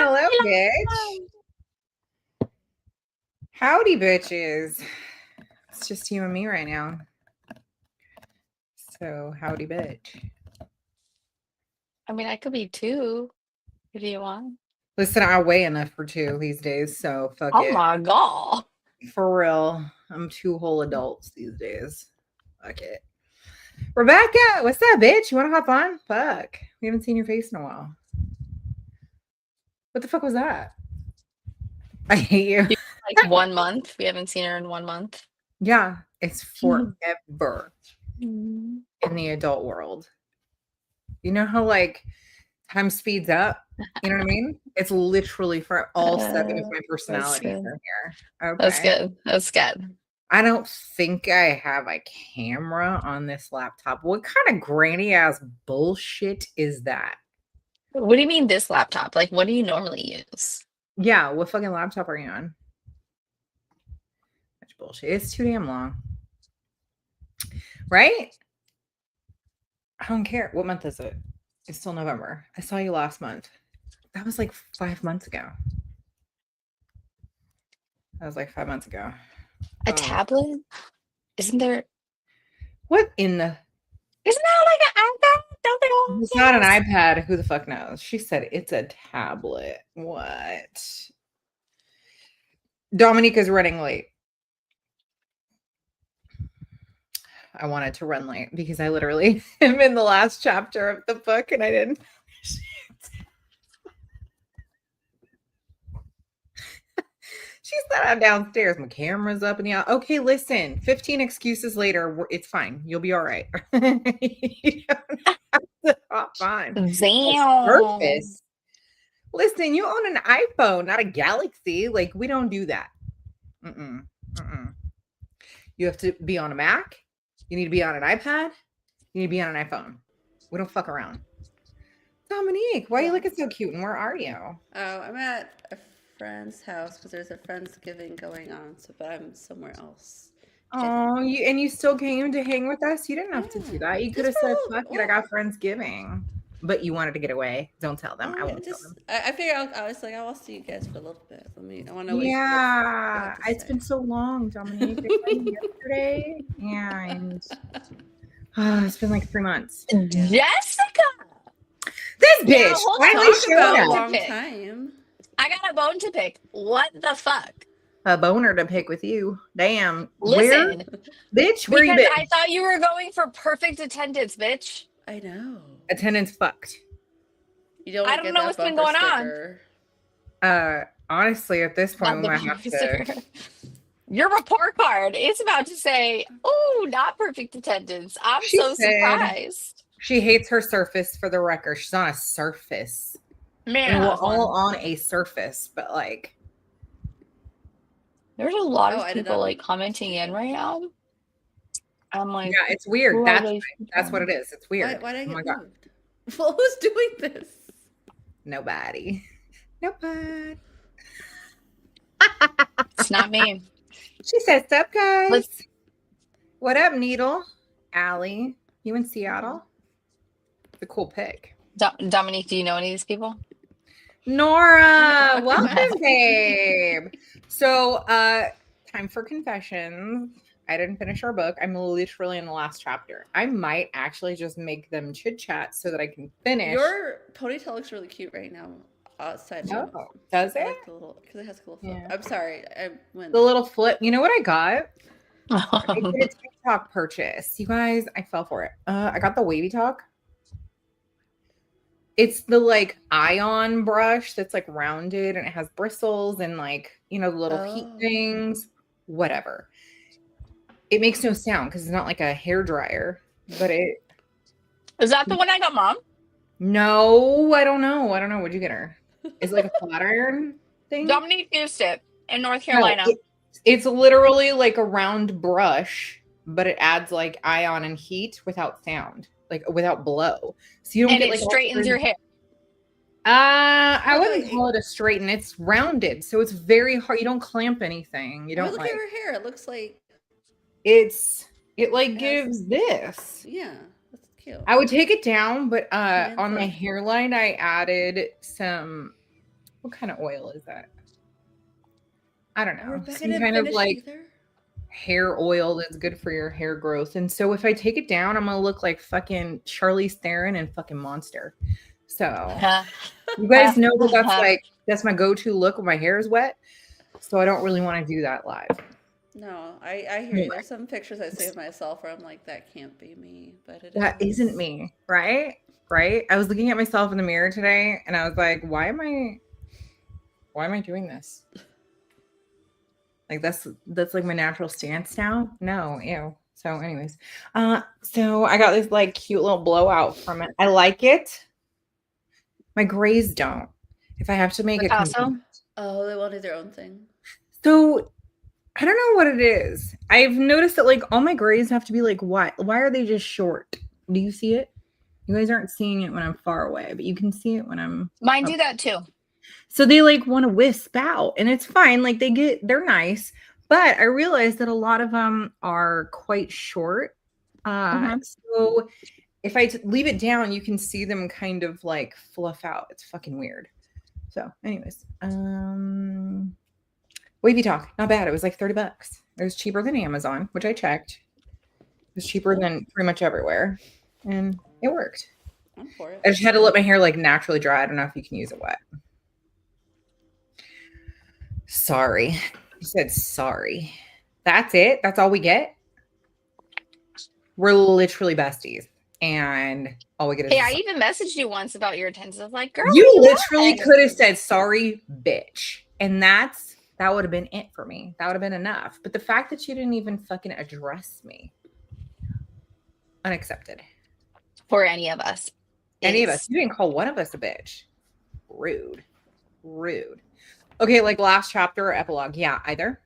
Hello, bitch. Howdy, bitches. It's just you and me right now. So, howdy, bitch. I mean, I could be two if you want. Listen, I weigh enough for two these days, so fuck Oh it. my god. For real. I'm two whole adults these days. Fuck it. Rebecca, what's up, bitch? You want to hop on? Fuck. We haven't seen your face in a while. What the fuck was that? I hate you. Like 1 month. We haven't seen her in 1 month. Yeah, it's forever Mm. in the adult world. You know how like time speeds up? You know what I mean? It's literally for all 7 of my personalities in here. Okay. That's good. That's good. I don't think I have a camera on this laptop. What kind of granny ass bullshit is that? What do you mean this laptop? Like, what do you normally use? Yeah, what fucking laptop are you on? That's bullshit. It's too damn long. Right? I don't care. What month is it? It's still November. I saw you last month. That was like 5 months ago. That was like 5 months ago. A tablet? Isn't there? What in the? Isn't that like an iPad? Don't they all? It's not an iPad. Who the fuck knows? She said it's a tablet. What? Dominica's running late. I wanted to run late because I literally am in the last chapter of the book and I didn't. She said I'm downstairs. My camera's up in the okay, listen, 15 excuses later, it's fine. You'll be all right. You don't have to hop on. Damn. Listen, you own an iPhone, not a Galaxy. Like, we don't do that. You have to be on a Mac. You need to be on an iPad. You need to be on an iPhone. We don't fuck around. Dominique, why are you looking so cute? And where are you? Oh, I'm at a friend's house because there's a Friendsgiving going on. But I'm somewhere else. Oh, you still came to hang with us? You didn't have to do that. You could have said, "Fuck it, I got Friendsgiving," but you wanted to get away. Don't tell them. I won't tell them. I figured I was like, I'll see you guys for a little bit. I want to know. Yeah, it's been so long, Dominique. Yesterday, and it's been like 3 months. Jessica, this bitch. Finally showed a up. long time. I got a bone to pick. What the fuck? A boner to pick with you. Damn. Listen, bitch, where you been? I thought you were going for perfect attendance, bitch. I know. Attendance fucked. You don't. I don't know what's been going on. Honestly, at this point, we might have to. Your report card is about to say, "Oh, not perfect attendance." I'm so surprised. She hates her Surface. For the record, she's on a Surface. Man, and we're all on a Surface, but like. There's a lot of people like commenting in right now. I'm like, yeah, it's weird. That's what it is. It's weird. Why did I get moved? Well, who's doing this? Nobody. Nobody. It's not me. She says, "What's up, guys? What up, Needle? Allie, you in Seattle? The cool pick. Dominique, do you know any of these people? Nora, welcome, babe. So, time for confessions. I didn't finish our book. I'm literally in the last chapter. I might actually just make them chit chat so that I can finish. Your ponytail looks really cute right now. Outside. Oh, does it? Because it has a little flip. Yeah. I'm sorry. The little flip. You know what I got? I did a TikTok purchase. You guys, I fell for it. I got the Wavy Talk. It's the like ion brush that's like rounded and it has bristles and like, you know, the little heat things, whatever. It makes no sound because it's not like a hair dryer, but it. Is that the one I got, Mom? No, I don't know. What'd you get her? It's like a flat iron thing. Dominique used it in North Carolina. No, it's literally like a round brush, but it adds like ion and heat without sound. Like without blow, so you don't get like straightens your hair. I wouldn't call it a straighten. It's rounded, so it's very hard. You don't clamp anything. You don't. Look at her hair. It looks like it gives this. Yeah, that's cute. I would take it down, but on my hairline, I added some What kind of oil is that? I don't know. Rebecca Some didn't kind of finish like either. hair oil that's good for your hair growth. And so if I take it down, I'm gonna look like fucking Charlize Theron and fucking Monster. So you guys know that that's my go-to look when my hair is wet. So I don't really want to do that live. No, I hear you. There's some pictures I see of myself where I'm like, that can't be me, but it That is. isn't me, right? Right? I was looking at myself in the mirror today and I was like, why am I doing this? Like that's like my natural stance now. No, ew. So anyways, so I got this like cute little blowout from it. I like it. My grays don't. If I have to make it Oh, they wanted their own thing. So I don't know what it is. I've noticed that like all my grays have to be like white. Why are they just short? Do you see it? You guys aren't seeing it when I'm far away, but you can see it when I'm Mine do that too. So they like want to wisp out and it's fine. Like they're nice, but I realized that a lot of them are quite short. So if I leave it down, you can see them kind of like fluff out. It's fucking weird. So anyways, Wavy Talk, not bad. It was like $30. It was cheaper than Amazon, which I checked. It was cheaper than pretty much everywhere. And it worked. I'm for it. I just had to let my hair like naturally dry. I don't know if you can use it wet. Sorry. You said sorry. That's it. That's all we get. We're literally besties. And all we get is Hey, I even messaged you once about your attendance. I was like, girl, you literally could have said sorry, bitch. And that would have been it for me. That would have been enough. But the fact that you didn't even fucking address me. Unaccepted. For any of us. Any of us. You didn't call one of us a bitch. Rude. Rude. Okay, like last chapter or epilogue. Yeah, either.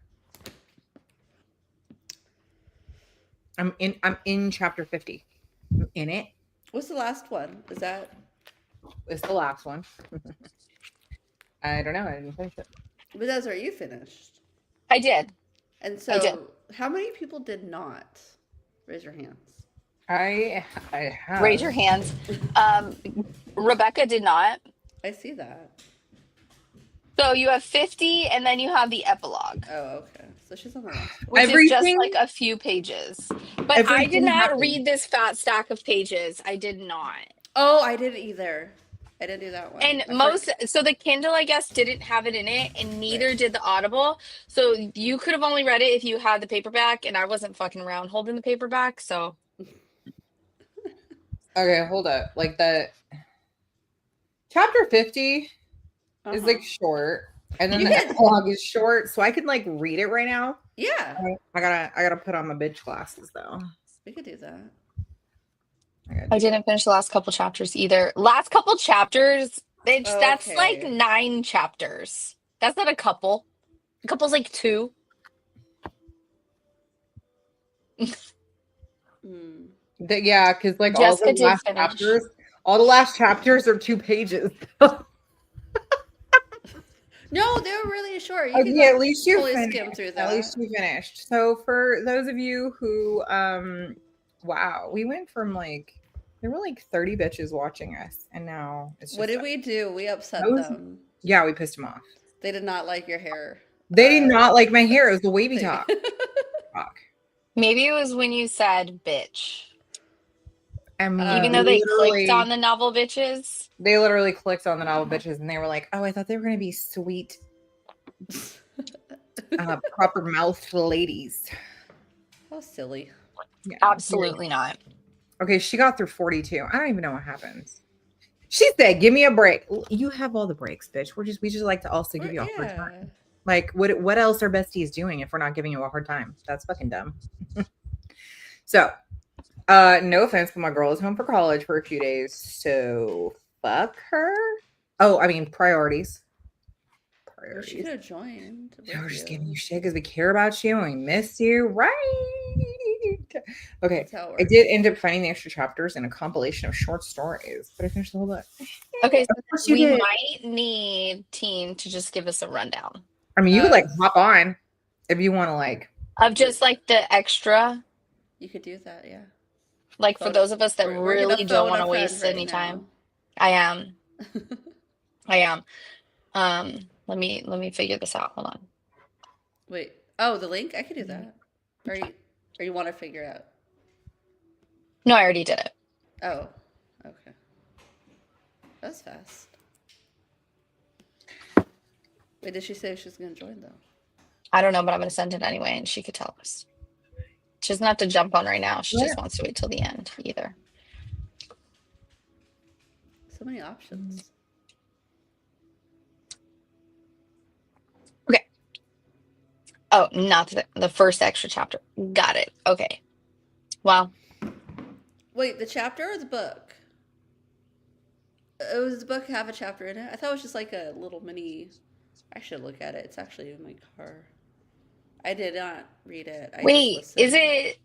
I'm in chapter 50. I'm in it. What's the last one? Is that? It's the last one. I don't know. I didn't finish it. But that's where you finished. I did. And so, how many people did not raise your hands? I have. Raise your hands. Rebecca did not. I see that. So you have 50, and then you have the epilogue. Oh, okay. So she's on the last one. Which is just like a few pages. But I did not read this fat stack of pages. I did not. Oh, I didn't either. I didn't do that one. And so the Kindle, I guess, didn't have it in it, and neither did the Audible. So you could have only read it if you had the paperback, and I wasn't fucking around holding the paperback, so. Okay, hold up. Like the chapter 50 is like short, and then the epilogue is short, so I can like read it right now. Yeah. I gotta put on my bitch glasses though. We could do that. I didn't finish the last couple chapters either. Last couple chapters, that's like 9 chapters. That's not a couple. A couple's like 2. Yeah, because like all the last chapters are 2 pages. No, they were really short. You can at least you skim through that. At least you finished. So for those of you who wow, we went from like there were like 30 bitches watching us, and now it's just what did we do? We upset them. Yeah, we pissed them off. They did not like your hair. They did not like my hair. It was the wavy top. Maybe it was when you said bitch. Even though they clicked on the novel bitches. They literally clicked on the novel bitches and they were like, oh, I thought they were going to be sweet, proper mouthed ladies. How silly. Yeah, absolutely not. Okay, she got through 42. I don't even know what happens. She said, give me a break. You have all the breaks, bitch. We just like to also give you a hard time. Like, what else are besties doing if we're not giving you a hard time? That's fucking dumb. So, no offense, but my girl is home for college for a few days, so fuck her. Oh, I mean, priorities. She could have joined. We're just giving you shit because we care about you and we miss you, right? Okay, I did end up finding the extra chapters in a compilation of short stories, but I finished the whole book. Okay, so we might need Teen to just give us a rundown. I mean, you could like hop on if you want to, like, of just like the extra. You could do that, yeah. Like for those of us that really don't want to waste any time. I am. Let me figure this out. Hold on. Wait. Oh, the link? I could do that. Or you want to figure out? No, I already did it. Oh, okay. That's fast. Wait, did she say she's gonna join though? I don't know, but I'm gonna send it anyway, and she could tell us. She doesn't have to jump on right now. She just wants to wait till the end either. So many options. Okay. Oh, not the first extra chapter. Got it. Okay. Well. Wait, the chapter or the book? Does the book have a chapter in it? I thought it was just like a little mini. I should look at it. It's actually in my car. I did not read it. Wait, is it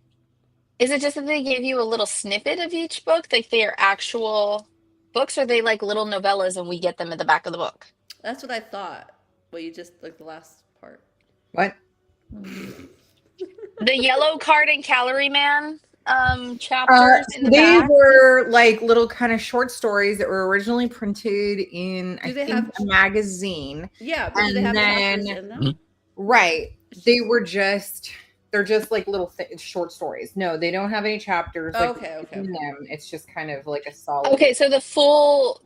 just that they gave you a little snippet of each book? Like they are actual books, or are they like little novellas and we get them at the back of the book? That's what I thought. Well, you just like the last part. What? The Yellow Card and Calorie Man chapters in the they back? were like little kind of short stories that were originally printed in I think a magazine. Yeah, but do they have chapters in them? Right. They're just like little short stories. No, they don't have any chapters. Like, Okay. In them. It's just kind of like a solid. Okay, so the full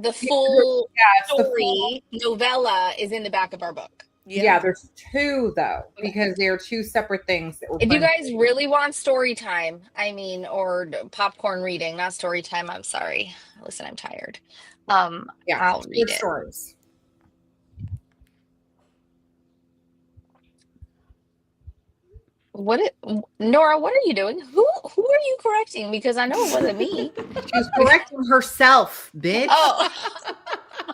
story novella is in the back of our book. Yeah, there's two though, because they are two separate things that were. If you guys really want story time, or popcorn reading, not story time. I'm sorry. Listen, I'm tired. I'll read it. Stories. Nora, what are you doing? Who are you correcting? Because I know it wasn't me. She's correcting herself, bitch. Oh,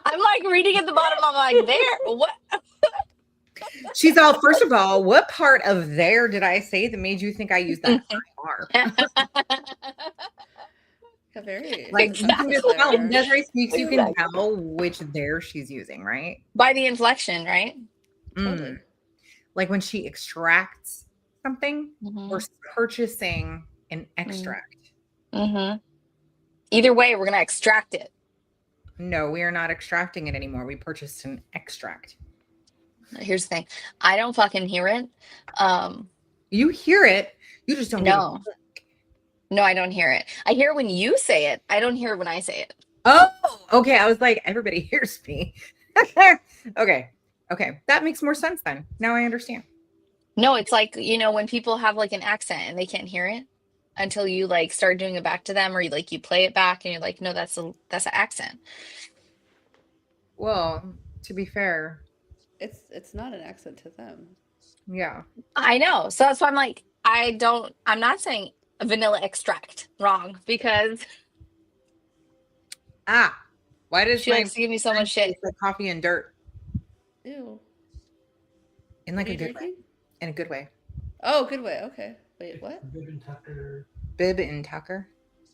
I'm like reading at the bottom. I'm like, there. What? She's all, first of all, what part of there did I say that made you think I used that R? Very like you can just tell when Desiree speaks, you can tell which there she's using, right? By the inflection, right? Totally. Like when she extracts something or purchasing an extract. Either way, we're gonna extract it. No, we are not extracting it anymore. We purchased an extract. Here's the thing. I don't fucking hear it. You hear it. You just don't know. No, I don't hear it. I hear it when you say it. I don't hear it when I say it. Oh, okay. I was like, everybody hears me. Okay. That makes more sense then. Now I understand. No, it's like, when people have like an accent and they can't hear it until you like start doing it back to them, or you play it back and you're like, no, that's an accent. Well, to be fair, it's not an accent to them. Yeah. I know. So that's why I'm like, I'm not saying vanilla extract wrong, because why does she likes to give me so much shit? Like coffee and dirt. Ew. In like a good way. In a good way. Oh, good way. Okay. Wait, what? Bib and Tucker.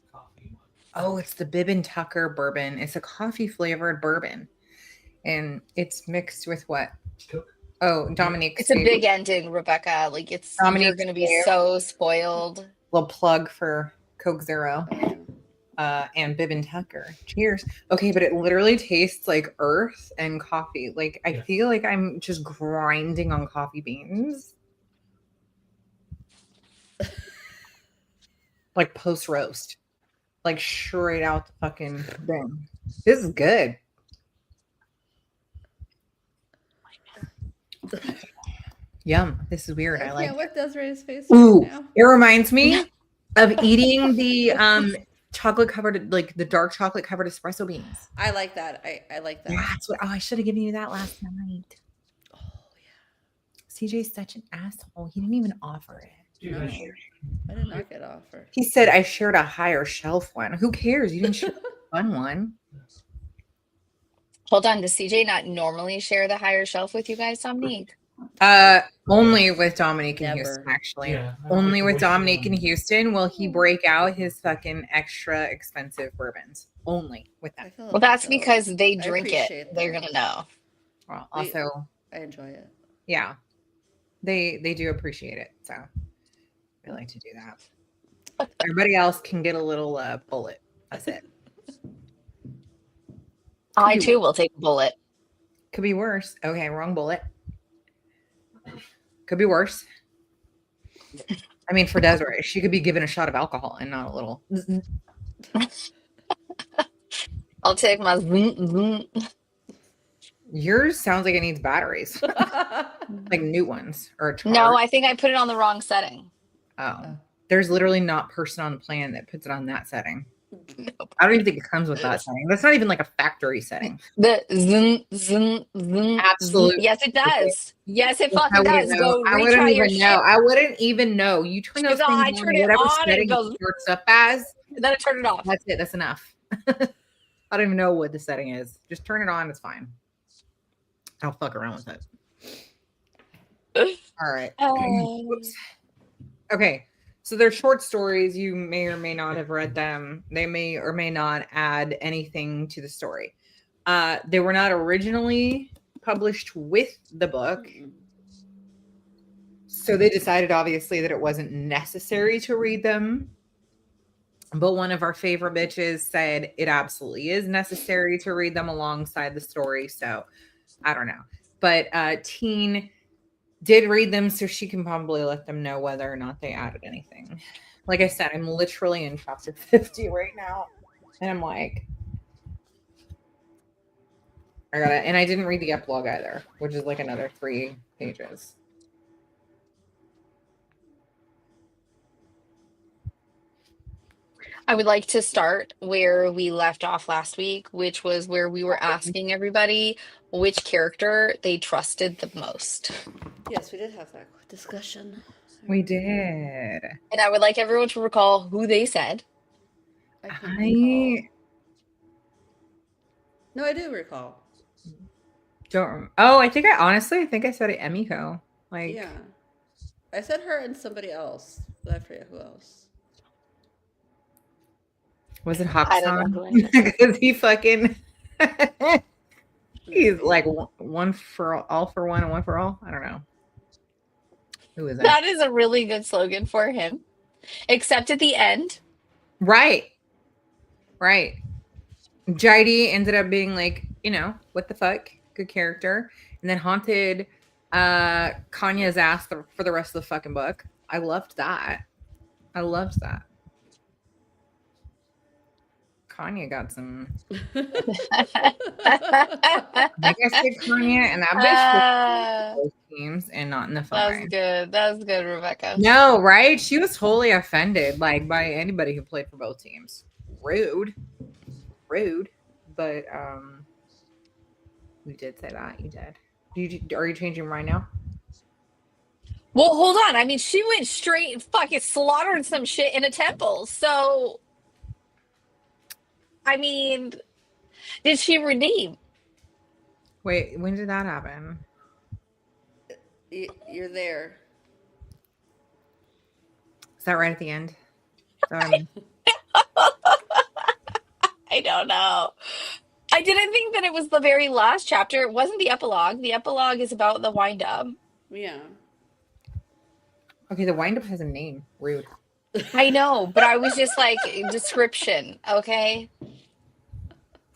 Coffee. Oh, it's the Bib and Tucker bourbon. It's a coffee flavored bourbon. And it's mixed with what? Coke. Oh, Dominique's. It's a big ending, Rebecca. Like you're going to be so spoiled. Little plug for Coke Zero. And Bib and Tucker. Cheers. Okay, but it literally tastes like earth and coffee. Like I feel like I'm just grinding on coffee beans. Like post roast. Like straight out the fucking thing. This is good. Yum. This is weird. I like it. What does Ray's face Ooh, right now? It reminds me of eating the chocolate covered, like the dark chocolate covered espresso beans. I like that. I like that. That's what I should have given you that last night. Oh yeah. CJ's such an asshole. He didn't even offer it. No, I did not get offered. He said I shared a higher shelf one. Who cares? You didn't share a fun one. Hold on, does CJ not normally share the higher shelf with you guys, Dominique? Only with Dominique and Houston, actually. Yeah, only with Dominique and Houston will he break out his fucking extra expensive bourbons. Only with them. Well, that's because they drink it. They're gonna know. Well, also, I enjoy it. Yeah, they do appreciate it. So we like to do that. Everybody else can get a little bullet. That's it. I too will take a bullet. Could be worse. Okay, wrong bullet. Could be worse. I mean, for Desiree, she could be given a shot of alcohol and not a little. I'll take my zoom, zoom. Yours sounds like it needs batteries, like new ones or a charge. No, I think I put it on the wrong setting. Oh, there's literally not a person on the planet that puts it on that setting. Nope. I don't even think it comes with that setting. That's not even like a factory setting. The zoom, zoom, zoom. Absolutely. Yes, it does. Yes, it I fucking wouldn't does. know. Go I wouldn't retry your even shit. know. I wouldn't even know. You turn those Because I things on, turn it whatever on and setting it goes. it starts up as. Then I turn it off. That's it. That's enough. I don't even know what the setting is. Just turn it on. It's fine. I'll fuck around with it. All right. Whoops. Okay. So they're short stories. You may or may not have read them. They may or may not add anything to the story. They were not originally published with the book. So they decided, obviously, that it wasn't necessary to read them. But one of our favorite bitches said it absolutely is necessary to read them alongside the story. So I don't know. But Teen did read them, so she can probably let them know whether or not they added anything. Like I said, I'm literally in chapter 50 right now. And I'm like, I got it. And I didn't read the epilogue either, which is like another 3 pages. I would like to start where we left off last week, which was where we were asking everybody which character they trusted the most. Yes, we did have that discussion. We did. And I would like everyone to recall who they said. I do recall. Don't. Oh, I think I think I said it Emiko. Like, yeah, I said her and somebody else, but I forget who else. Was it I don't know who I Hakusan? said. Because he fucking he's like one for all for one and one for all. I don't know. Who is that? That is a really good slogan for him. Except at the end. Right. Right. Jaidi ended up being like, you know, what the fuck? Good character. And then haunted Kanya's ass for the rest of the fucking book. I loved that. I loved that. Kanye got some. Like I said, Kanye, and that bitch was both teams and not in the fun. That was good. That was good, Rebecca. No, right? She was totally offended, like by anybody who played for both teams. Rude. But we did say that. You did. Are you changing your mind now? Well, hold on. I mean, she went straight and fucking slaughtered some shit in a temple. So, I mean, did she redeem? Wait, when did that happen? You're there. Is that right at the end? I don't know. I didn't think that it was the very last chapter. It wasn't the epilogue. The epilogue is about the wind-up. Yeah. Okay, the wind-up has a name. Rude. I know, but I was just like, description, okay?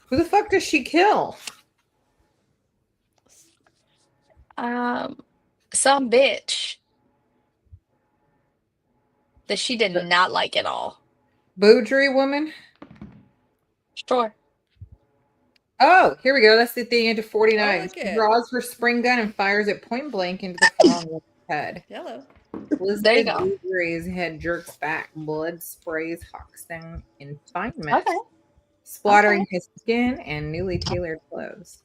Who the fuck does she kill? Some bitch that she did not like at all. Boudry woman? Sure. Oh, here we go. That's at the end of 49. Like she draws her spring gun and fires it point blank into the fallen woman's head. Hello. There you go. Boudry's head jerks back. Blood sprays Hoxton in fine mess, Okay. splattering his skin and newly tailored clothes.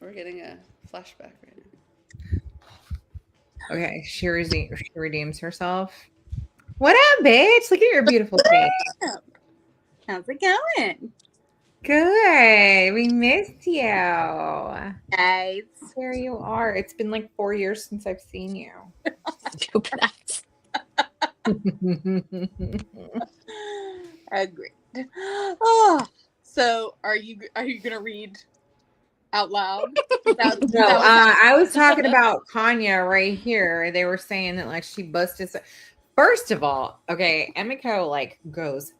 We're getting a flashback right now. Okay, she redeems herself. What up, bitch? Look at your beautiful face. How's it going? Good. We missed you. Guys. There you are. It's been like 4 years since I've seen you. Stupid ass. Agreed. Oh, so are you gonna read out loud? No, I was talking about Kanya right here. They were saying that like she busted. First of all, okay, Emiko like goes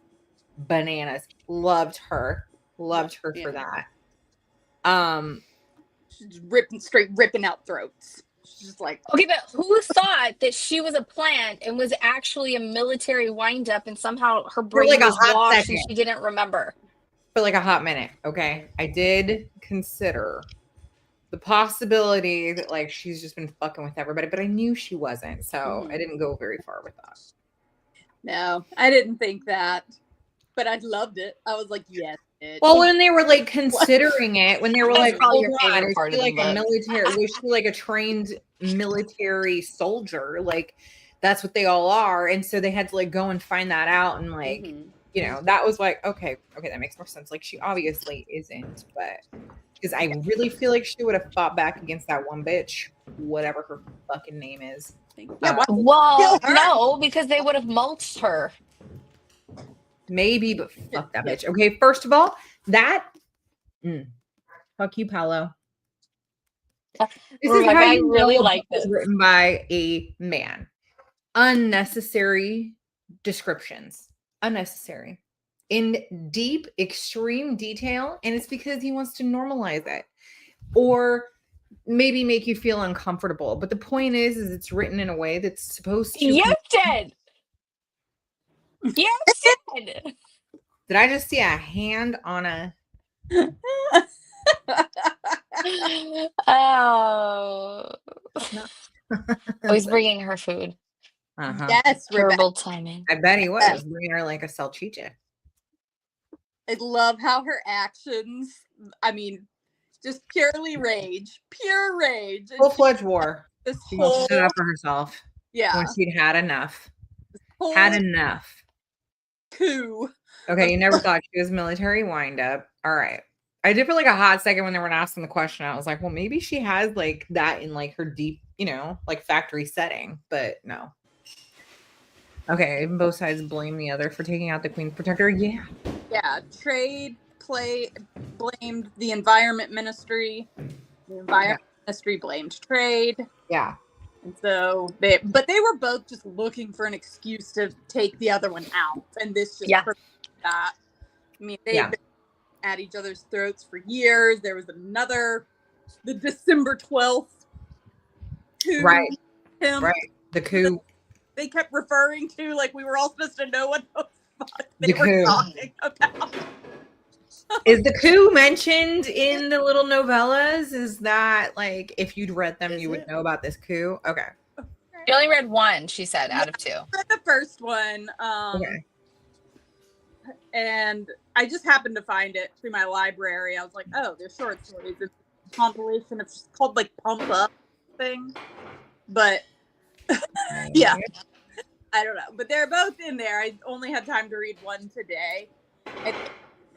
bananas. Loved her for that. She's ripping out throats. She's just like, Okay, but who thought that she was a plant and was actually a military windup, and somehow her brain like a was hot washed second. and she didn't remember? For like a hot minute, okay? I did consider the possibility that like she's just been fucking with everybody, but I knew she wasn't, so I didn't go very far with that. no, I didn't think that, but I loved it. I was like, yes. Well, when they were like considering it, when they were That's like, probably hold your on, favorite is part she of the like a book. military? Was she like a trained military soldier? Like that's what they all are, and so they had to like go and find that out, and like you know that was like okay, that makes more sense. Like she obviously isn't, but because I really feel like she would have fought back against that one bitch, whatever her fucking name is. Yeah, well, no, because they would have mulched her. Maybe, but fuck that bitch. Okay, first of all, that fuck you, Paolo. This is how I you really know a like book is this. written by a man. Unnecessary descriptions. Unnecessary. In deep, extreme detail, and it's because he wants to normalize it. Or maybe make you feel uncomfortable. But the point is it's written in a way that's supposed to. Yes, did. Yes, did. Did I just see a hand on a? Oh, he's bringing her food. Yes, Terrible timing. I bet he was bringing her like a salchicha. I love how her actions. I mean, just purely rage, pure rage. Full-fledged war. This She whole stood up for herself. Yeah. When she'd had enough. whole Had enough. coup. Okay, you never thought she was military windup. All right. I did for like a hot second when they were asking the question. I was like, well, maybe she has like that in like her deep, you know, like factory setting, but no. Okay, even both sides blame the other for taking out the Queen's protector. Yeah. Yeah, trade blamed the environment ministry. The environment ministry blamed trade. Yeah. And so they were both just looking for an excuse to take the other one out. And this just proved that. I mean, they've been at each other's throats for years. There was the December 12th coup. Right. The coup. They kept referring to, like we were all supposed to know what the fuck they were talking about. Is the coup mentioned in the little novellas? Is that like if you'd read them, you would know about this coup? Okay. She only read one, she said, out of two. I read the first one. Okay. And I just happened to find it through my library. I was like, oh, they're short stories. It's a compilation. It's called like Pump Up thing. But yeah, I don't know. But they're both in there. I only had time to read one today. And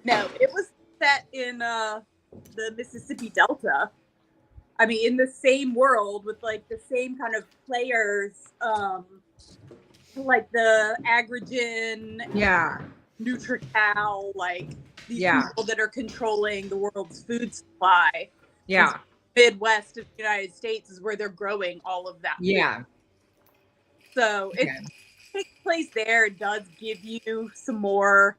no, it was set in the Mississippi Delta. I mean, in the same world with like the same kind of players, like the Agrigen, NutriCal, like these people that are controlling the world's food supply. Yeah. Midwest of the United States is where they're growing all of that. Yeah. Food. So it takes place there. It does give you some more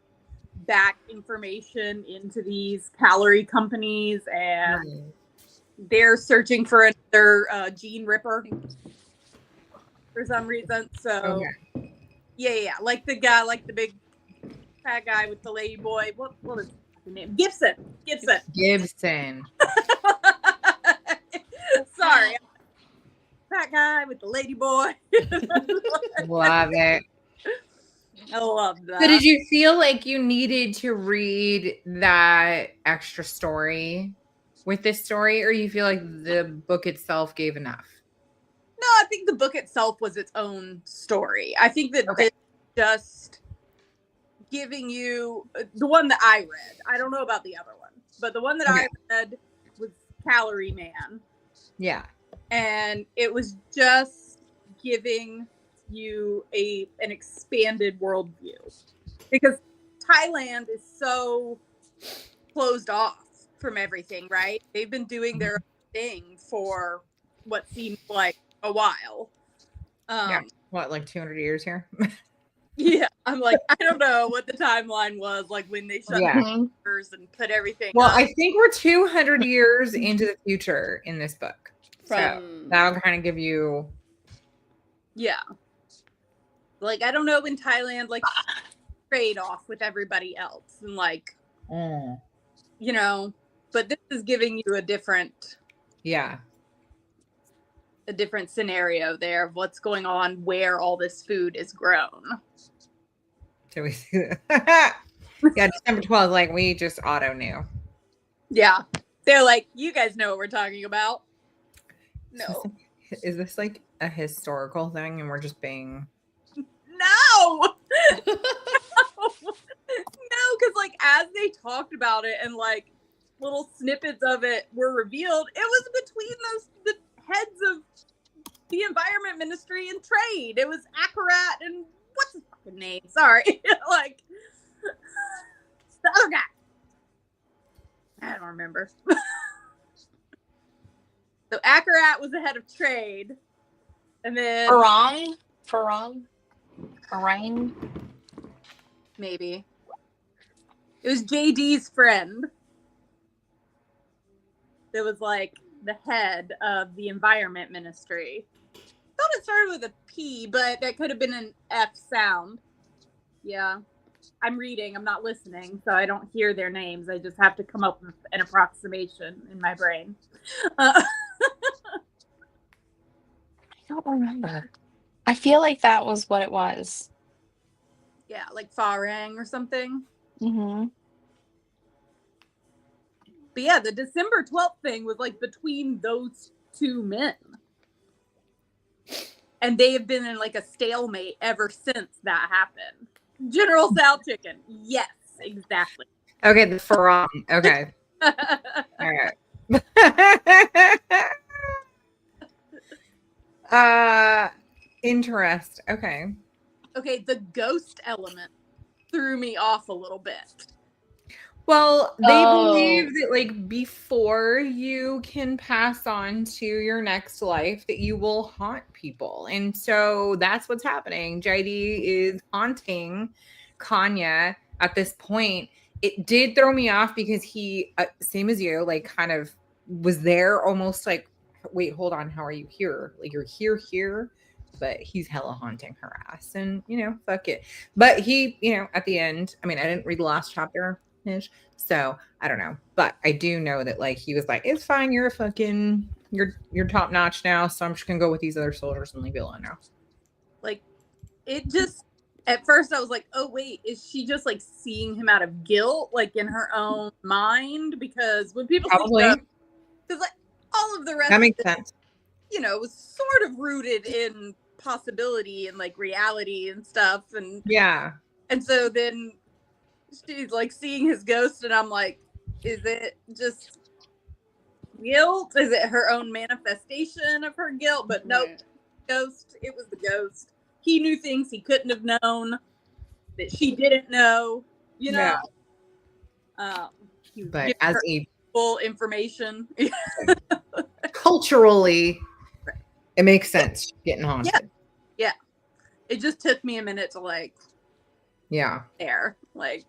back information into these calorie companies, and they're searching for another Gene Ripper for some reason. So yeah, like the guy, like the big fat guy with the lady boy. What was his name? Gibson. Sorry. Fat guy with the lady boy. Love it. I love that. So did you feel like you needed to read that extra story with this story, or you feel like the book itself gave enough? No, I think the book itself was its own story. I think that this just giving you the one that I read. I don't know about the other one, but the one that I read was Calorie Man. Yeah. And it was just giving you an expanded worldview, because Thailand is so closed off from everything, right? They've been doing their own thing for what seems like a while. What, like 200 years here? Yeah, I'm like, I don't know what the timeline was, like when they shut down and put everything Well, up. I think we're 200 years into the future in this book. So that'll kind of give you... Yeah. Like, I don't know when Thailand, like, trade off with everybody else. And, like, you know, but this is giving you a different... Yeah. A different scenario there of what's going on, where all this food is grown. So we see that. Yeah, December 12th, like we just auto knew. Yeah. They're like, you guys know what we're talking about. No. Is this like a historical thing and we're just being... No! No, because like as they talked about it and like little snippets of it were revealed, it was between the heads of the Environment Ministry and Trade. It was Akarat and what's his fucking name? Sorry. Like the other guy. I don't remember. So Akarat was the head of Trade. And then Farang? Maybe. It was JD's friend. That was like the head of the Environment Ministry. I thought it started with a P, but that could have been an F sound. Yeah. I'm reading, I'm not listening, so I don't hear their names. I just have to come up with an approximation in my brain. I don't remember. I feel like that was what it was. Yeah, like Farang or something. Mm-hmm. But yeah, the December 12th thing was like between those two men. And they have been in like a stalemate ever since that happened. General Sal Chicken. Yes, exactly. Okay, the Farang. Okay. All right. Interest. Okay. Okay, the ghost element threw me off a little bit. Well, they believe that like before you can pass on to your next life that you will haunt people. And so that's what's happening. JD is haunting Kanya at this point. It did throw me off because he, same as you, like kind of was there almost like, wait, hold on. How are you here? Like you're here, but he's hella haunting her ass and, you know, fuck it. But he, you know, at the end, I mean, I didn't read the last chapter. So I don't know, but I do know that like he was like, it's fine, you're top notch now, so I'm just gonna go with these other soldiers and leave you alone now. Like it just at first I was like, oh wait, is she just like seeing him out of guilt, like in her own mind? Because when people because like all of the rest that makes sense, you know, was sort of rooted in possibility and like reality and stuff, and yeah, and so then she's like seeing his ghost and I'm like, is it just guilt? Is it her own manifestation of her guilt? But nope, ghost. It was the ghost. He knew things he couldn't have known that she didn't know, you know. But as a full information culturally it makes sense getting haunted. Yeah. It just took me a minute to like there. Like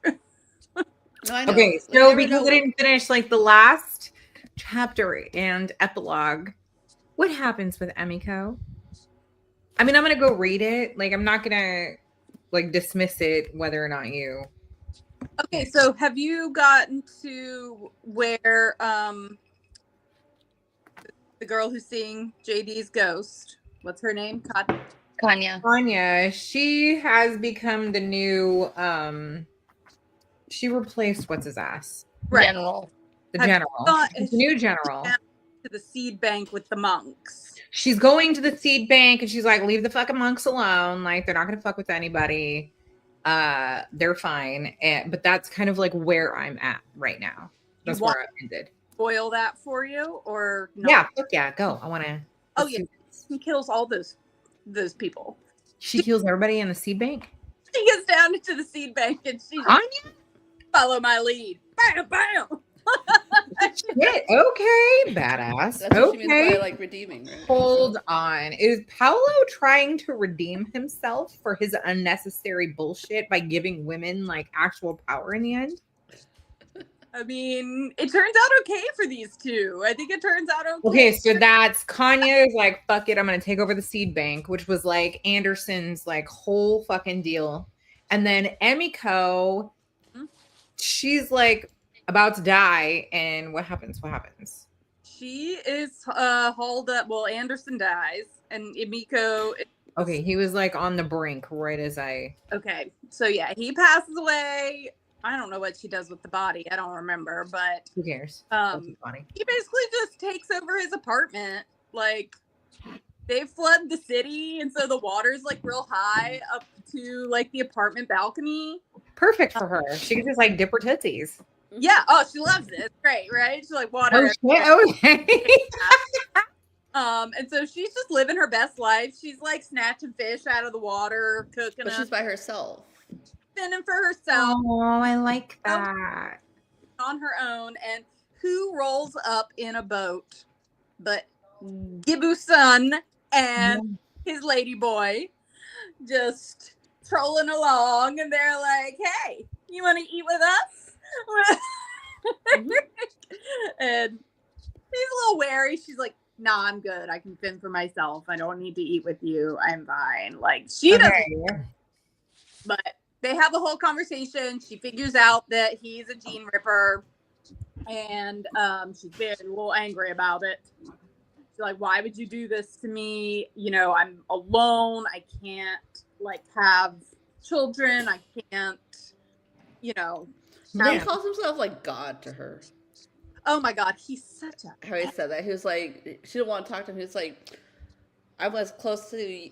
I know. Okay, so because I didn't finish like the last chapter and epilogue, what happens with Emiko? I mean, I'm gonna go read it. Like, I'm not gonna like dismiss it whether or not you. Okay, so have you gotten to where the girl who's seeing JD's ghost? What's her name? Kanya. She has become the new she replaced what's his ass? Right. General. The general. The new general. To the seed bank with the monks. She's going to the seed bank and she's like, leave the fucking monks alone. Like, they're not gonna fuck with anybody. They're fine. But that's kind of like where I'm at right now. That's where I ended. Spoil that for you or not? Yeah, fuck yeah, go. I wanna he kills all those people. She kills everybody in the seed bank? She gets down into the seed bank and she's like, follow my lead. Bam, bam. Shit, okay, badass. That's what she means Okay. by like redeeming, right? Hold on. Is Paolo trying to redeem himself for his unnecessary bullshit by giving women like actual power in the end? I mean, it turns out okay for these two. I think it turns out okay. Okay, so that's Kanye's like, fuck it, I'm gonna take over the seed bank, which was like Anderson's like whole fucking deal. And then Emiko, she's like about to die, and what happens? What happens? She is hauled up. Well, Anderson dies, and Emiko. Okay, he was like on the brink right as I. Okay, so yeah, he passes away. I don't know what she does with the body. I don't remember, but Who cares? He basically just takes over his apartment. Like they flood the city, and so the water's like real high up to like the apartment balcony. Perfect for her. She can just like dip her tootsies. Yeah. Oh, she loves it. It's great, right? She's like water. Oh, shit. Okay. And so she's just living her best life. She's like snatching fish out of the water, cooking. But she's by herself. Fending for herself. Oh, I like that. On her own. And who rolls up in a boat but Gibu-san and his lady boy just trolling along, and they're like, hey, you want to eat with us? And he's a little wary. She's like, nah, I'm good. I can fend for myself. I don't need to eat with you. I'm fine. Like, she doesn't. But they have a whole conversation. She figures out that he's a gene ripper, and she's very a little angry about it. She's like, why would you do this to me? You know, I'm alone. I can't like have children. I can't, you know. He calls himself like God to her. Oh my God, he's such a. How he said that. He was like, she didn't want to talk to him. He was like, I'm as close to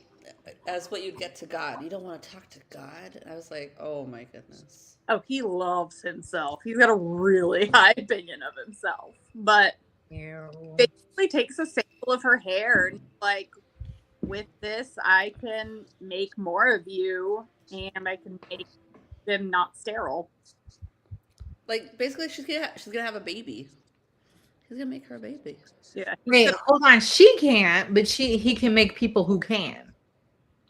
as what you'd get to God. You don't want to talk to God? And I was like, oh my goodness. Oh, he loves himself. He's got a really high opinion of himself. But basically takes a sample of her hair and like, with this, I can make more of you, and I can make them not sterile. Like, basically, she's gonna have a baby. He's gonna make her a baby. Yeah. Wait, hold on. She can't, but he can make people who can.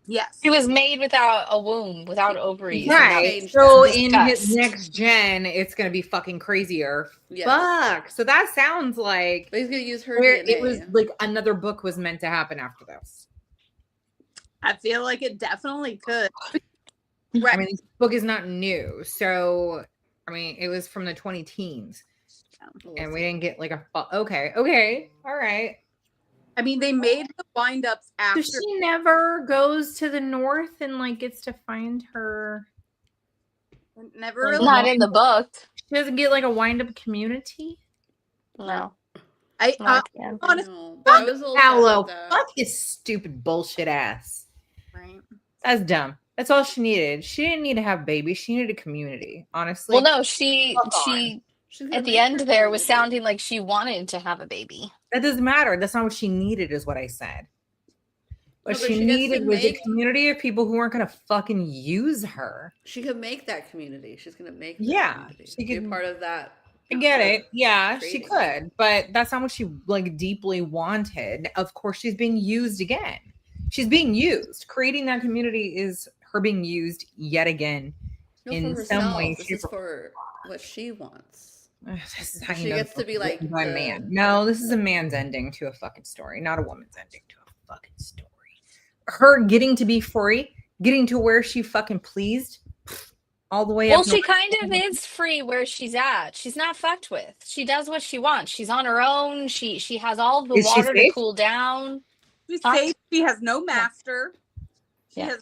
Yes. He was made without a womb, without ovaries. Right. So in his next gen, it's gonna be fucking crazier. Yes. Fuck. So that sounds like but he's gonna use her where DNA. It was like another book was meant to happen after this. I feel like it definitely could. Right. I mean, this book is not new, so I mean, it was from the 2010s, and we didn't get like a okay, all right. I mean, they made the wind-ups after. So she never goes to the north and like gets to find her. Never like, really. Not in the book. She doesn't get like a wind-up community. No. Honestly, Paolo, fuck his stupid bullshit ass. Right. That's dumb. That's all she needed. She didn't need to have babies. She needed a community, honestly. Well, no, she at the end there was sounding like she wanted to have a baby. That doesn't matter. That's not what she needed, is what I said. What she needed was a community of people who weren't going to fucking use her. She could make that community. She's going to make that community. She could be part of that. I get it. Yeah, she could. But that's not what she like deeply wanted. Of course, she's being used again. She's being used. Creating that community is her being used yet again in some way. This is for what she wants. This is how she gets to be like by a man. No, this is a man's ending to a fucking story, not a woman's ending to a fucking story. Her getting to be free, getting to where she fucking pleased, all the way up. Well, she kind of is free where she's at. She's not fucked with. She does what she wants. She's on her own. She has all the water to cool down. She's safe. She has no master. She has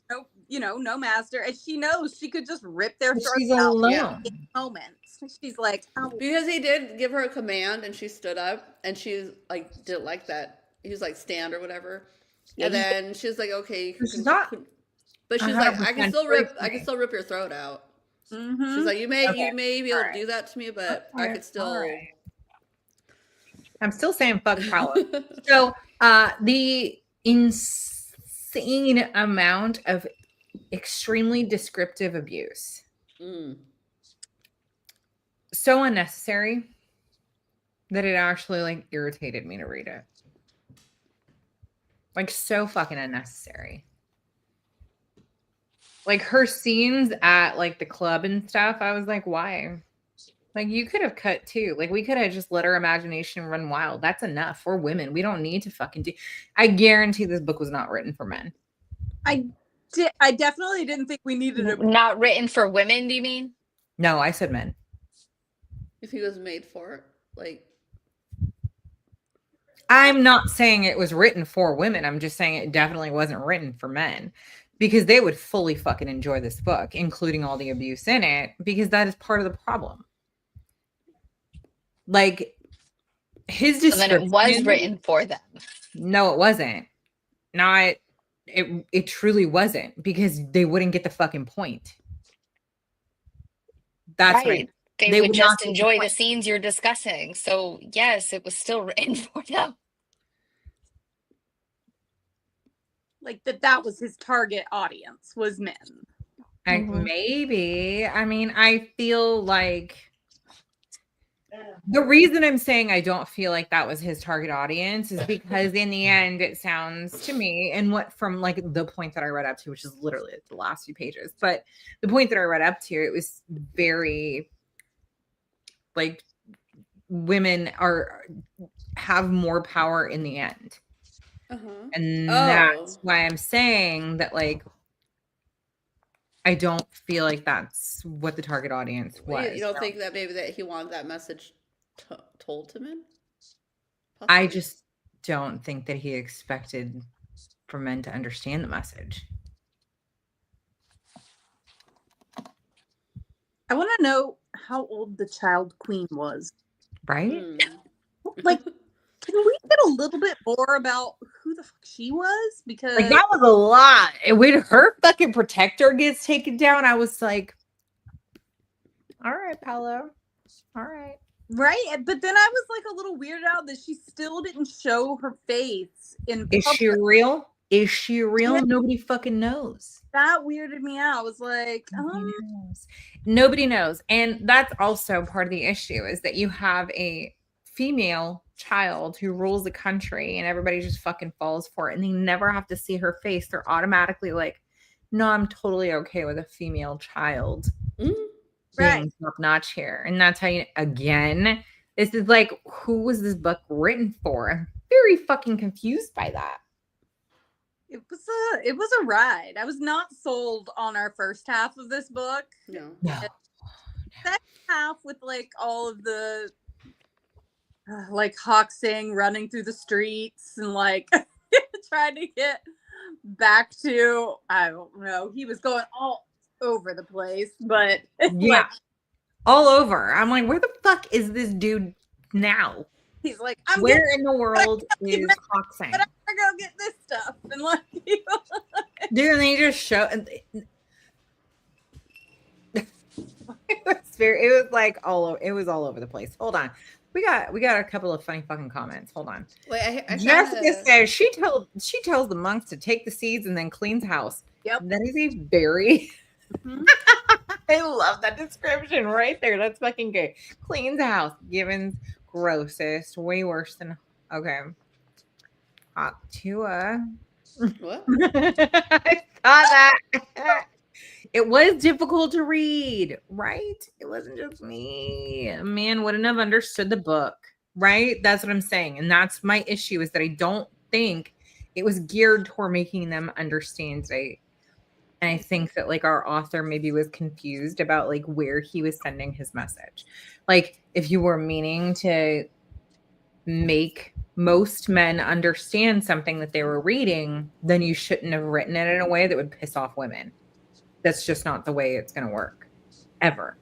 no master, and she knows she could just rip their throats out in moments. She's like, oh. Because he did give her a command, and she stood up, and she like didn't like that. He was like, stand or whatever, and then she's like, okay, she's not. But she's like, I can still rip your throat out. Mm-hmm. She's like, you may be able to do that to me, but I could still. Right. I'm still saying fuck Paolo. So the insane amount of extremely descriptive abuse. So unnecessary. that it actually like irritated me to read it. Like so fucking unnecessary. Like her scenes at like the club and stuff, I was like, why? Like you could have cut too. Like we could have just let our imagination run wild. That's enough. We're women. We don't need to fucking do. I guarantee this book was not written for men. I definitely didn't think we needed a Not written for women, do you mean? No, I said men. If he was made for it, like. I'm not saying it was written for women. I'm just saying it definitely wasn't written for men because they would fully fucking enjoy this book, including all the abuse in it, because that is part of the problem. Like his description. So then it was written for them. No, it wasn't. Not it truly wasn't because they wouldn't get the fucking point. That's right. They would just enjoy the scenes you're discussing. So yes, it was still written for them. Like that was his target audience was men. Maybe. I mean, I feel like the reason I'm saying I don't feel like that was his target audience is because in the end, it sounds to me, and what from like the point that I read up to, which is literally the last few pages, but the point that I read up to, it was very like women have more power in the end. And that's why I'm saying that, like, I don't feel like that's what the target audience was. You don't think that maybe that he wanted that message told to men? Possibly? I just don't think that he expected for men to understand the message. I want to know how old the child queen was. Right? Like, can we get a little bit more about who the fuck she was? Because like that was a lot. When her fucking protector gets taken down, I was like, all right, Paolo. All right. Right. But then I was like a little weirded out that she still didn't show her face in public. Is she real? Is she real? Yeah. Nobody fucking knows. That weirded me out. I was like, Nobody knows. And that's also part of the issue is that you have a female child who rules the country and everybody just fucking falls for it and they never have to see her face. They're automatically like, no, I'm totally okay with a female child being top notch here. And that's how you, again, this is like, who was this book written for? I'm very fucking confused by that. It was a ride. I was not sold on our first half of this book. No. Second half with like all of the like Hoxing running through the streets and like trying to get back to, I don't know, he was going all over the place, but yeah, like, all over. I'm like, where the fuck is this dude now? He's like, where in the world is Hoxing? But I'm gonna go get this stuff and like, dude, and they just show. It was like it was all over the place. Hold on. We got a couple of funny fucking comments. Hold on. Wait, Jessica says she tells the monks to take the seeds and then cleans house. Yep. That is a very I love that description right there. That's fucking good. Cleans house. Given's grossest. Way worse than okay. Tua. What? I saw that. It was difficult to read, right? It wasn't just me. A man wouldn't have understood the book, right? That's what I'm saying. And that's my issue is that I don't think it was geared toward making them understand it. And I think that like our author maybe was confused about like where he was sending his message. Like if you were meaning to make most men understand something that they were reading, then you shouldn't have written it in a way that would piss off women. That's just not the way it's going to work ever.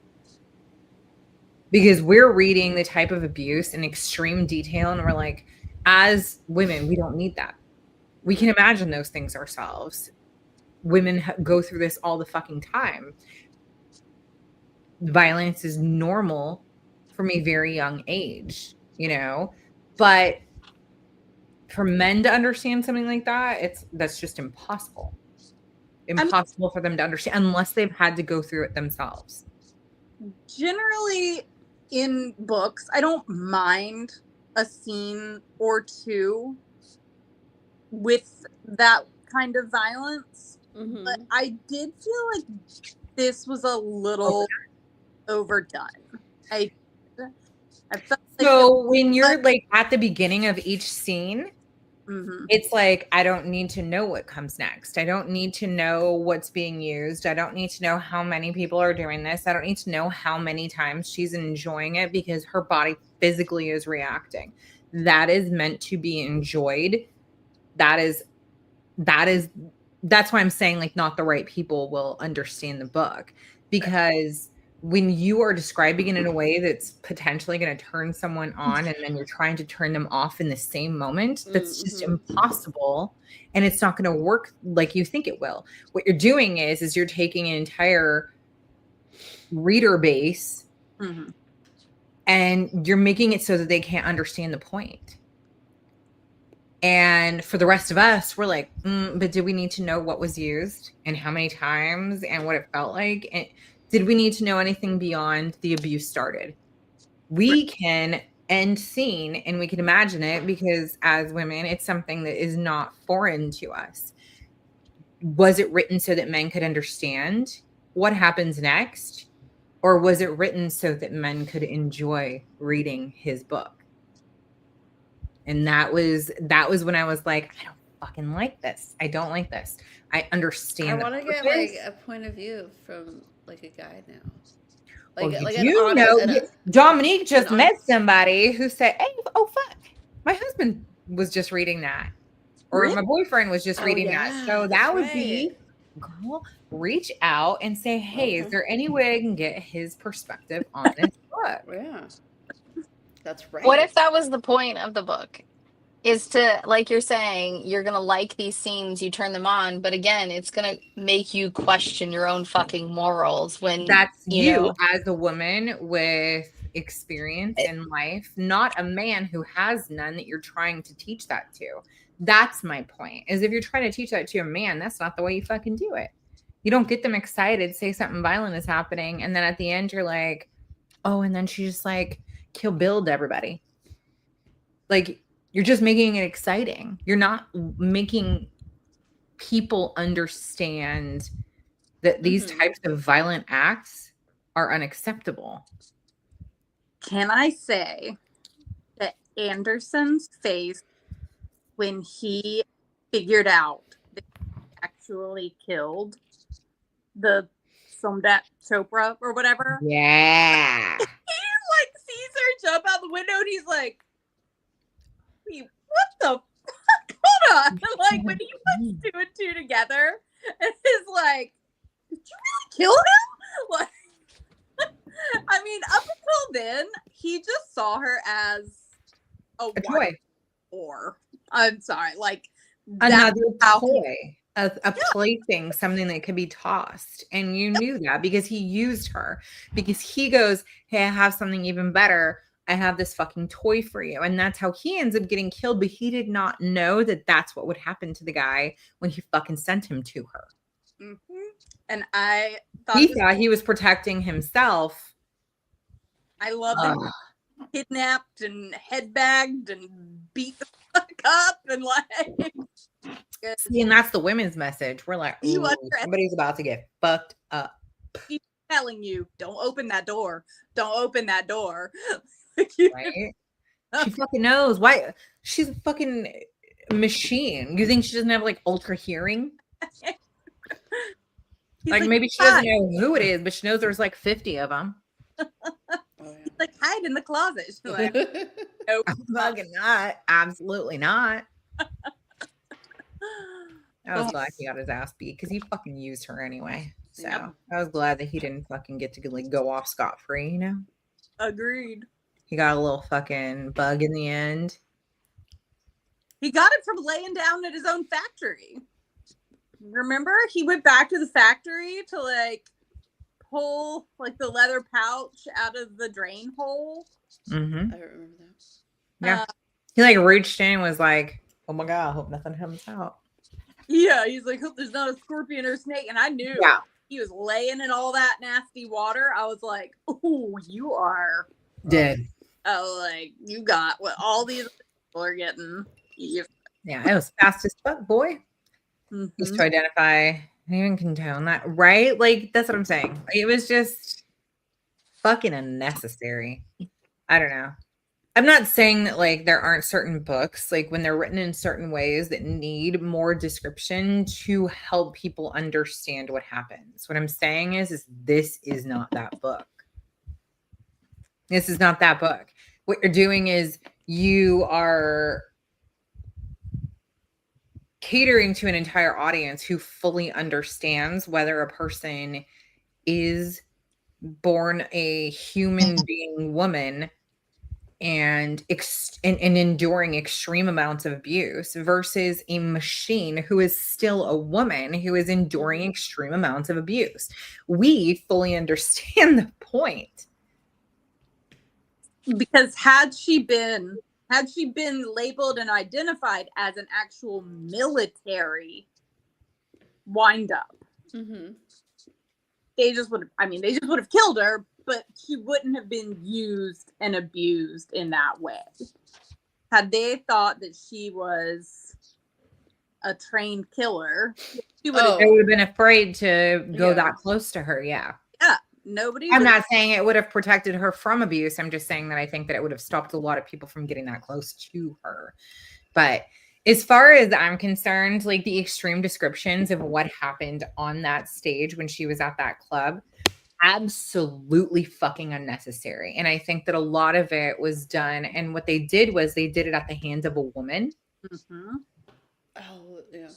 Because we're reading the type of abuse in extreme detail and we're like, as women, we don't need that. We can imagine those things ourselves. Women go through this all the fucking time. Violence is normal from a very young age, you know, but for men to understand something like that, that's just impossible. For them to understand unless they've had to go through it themselves. Generally, in books, I don't mind a scene or two with that kind of violence, but I did feel like this was a little overdone. I felt like So when you're like at the beginning of each scene, mm-hmm. it's like, I don't need to know what comes next. I don't need to know what's being used. I don't need to know how many people are doing this. I don't need to know how many times she's enjoying it because her body physically is reacting. That is meant to be enjoyed. That's why I'm saying like not the right people will understand the book, because when you are describing it in a way that's potentially going to turn someone on and then you're trying to turn them off in the same moment, that's just impossible. And it's not going to work like you think it will. What you're doing is you're taking an entire reader base and you're making it so that they can't understand the point. And for the rest of us, we're like, but did we need to know what was used and how many times and what it felt like? And did we need to know anything beyond the abuse started? We can end scene and we can imagine it because as women, it's something that is not foreign to us. Was it written so that men could understand what happens next? Or was it written so that men could enjoy reading his book? And that was when I was like, I don't fucking like this. I don't like this. I understand. I want to get like a point of view from like a guy now. Like, Dominique just met somebody who said, "Hey, oh fuck, my husband was just reading that, or my boyfriend was just reading that." So that would be, girl, reach out and say, "Hey, is there any way I can get his perspective on this book?" Yeah. That's right. What if that was the point of the book? Is to, like you're saying, you're going to like these scenes, you turn them on, but again, it's going to make you question your own fucking morals when that's you know, as a woman with experience in life, not a man who has none that you're trying to teach that to. That's my point. Is if you're trying to teach that to a man, that's not the way you fucking do it. You don't get them excited, say something violent is happening, and then at the end you're like, oh, and then she just like Kill Bill'd everybody. Like, you're just making it exciting. You're not making people understand that these types of violent acts are unacceptable. Can I say that Anderson's face when he figured out that he actually killed the Somdat Chopra or whatever? Yeah. He like sees her jump out the window and he's like, what the fuck? Hold on. Like when he puts two and two together and is like, did you really kill him? Like, I mean, up until then, he just saw her as a toy. Or I'm sorry, like another toy, a plaything, something that could be tossed. And you knew that because he used her, because he goes, hey, I have something even better. I have this fucking toy for you. And that's how he ends up getting killed. But he did not know that that's what would happen to the guy when he fucking sent him to her. And I thought he thought he was protecting himself. I love that he kidnapped and headbagged and beat the fuck up and like. See, and that's the women's message. We're like, somebody's about to get fucked up. He's telling you, don't open that door. Don't open that door. Right? She fucking knows. Why? She's a fucking machine. You think she doesn't have like ultra hearing? Like maybe she doesn't know who it is, but she knows there's like 50 of them. He's like, hide in the closet. She's like, nope. Fucking not. Absolutely not. I was glad he got his ass beat because he fucking used her anyway. So I was glad that he didn't fucking get to like go off scot-free, you know? Agreed. He got a little fucking bug in the end. He got it from laying down at his own factory. Remember? He went back to the factory to like pull like the leather pouch out of the drain hole. Mm-hmm. I don't remember that. Yeah. He like reached in and was like, oh my God, I hope nothing comes out. Yeah, he's like, hope there's not a scorpion or a snake. And I knew he was laying in all that nasty water. I was like, oh, you are Did. Oh, like, you got what all these people are getting. Yeah, it was fast as fuck, boy. Just to identify, I even condone that, right? Like, that's what I'm saying. It was just fucking unnecessary. I don't know. I'm not saying that like there aren't certain books, like when they're written in certain ways that need more description to help people understand what happens. What I'm saying is this is not that book. This is not that book. What you're doing is you are catering to an entire audience who fully understands whether a person is born a human being woman and enduring extreme amounts of abuse versus a machine who is still a woman who is enduring extreme amounts of abuse. We fully understand the point. Because had she been labeled and identified as an actual military wind-up, they just would have killed her, but she wouldn't have been used and abused in that way. Had they thought that she was a trained killer, they would have been afraid to go that close to her. Yeah. Nobody. I'm not saying it would have protected her from abuse. I'm just saying that I think that it would have stopped a lot of people from getting that close to her. But as far as I'm concerned, like the extreme descriptions of what happened on that stage when she was at that club, absolutely fucking unnecessary. And I think that a lot of it was done. And what they did was they did it at the hands of a woman. Oh, yeah.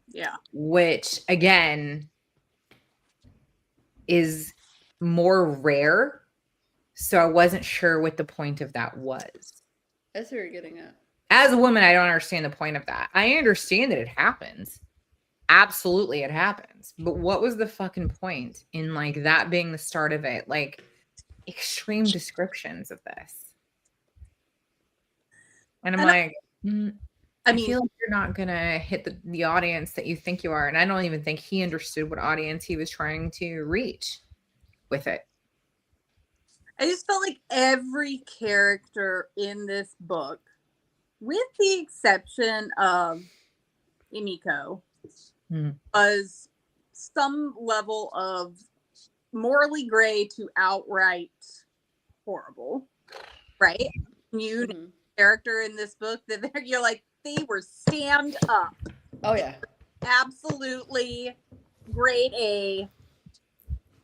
Yeah. Which, again, is more rare. So I wasn't sure what the point of that was. That's what you're getting at. As a woman, I don't understand the point of that. I understand that it happens. Absolutely, it happens. But what was the fucking point in like that being the start of it? Like extreme descriptions of this. And I'm like, I feel like you're not gonna hit the audience that you think you are. And I don't even think he understood what audience he was trying to reach with it. I just felt like every character in this book, with the exception of Emiko, was some level of morally gray to outright horrible, right? You know, character in this book that you're like, they were stand up. Oh yeah, absolutely grade A,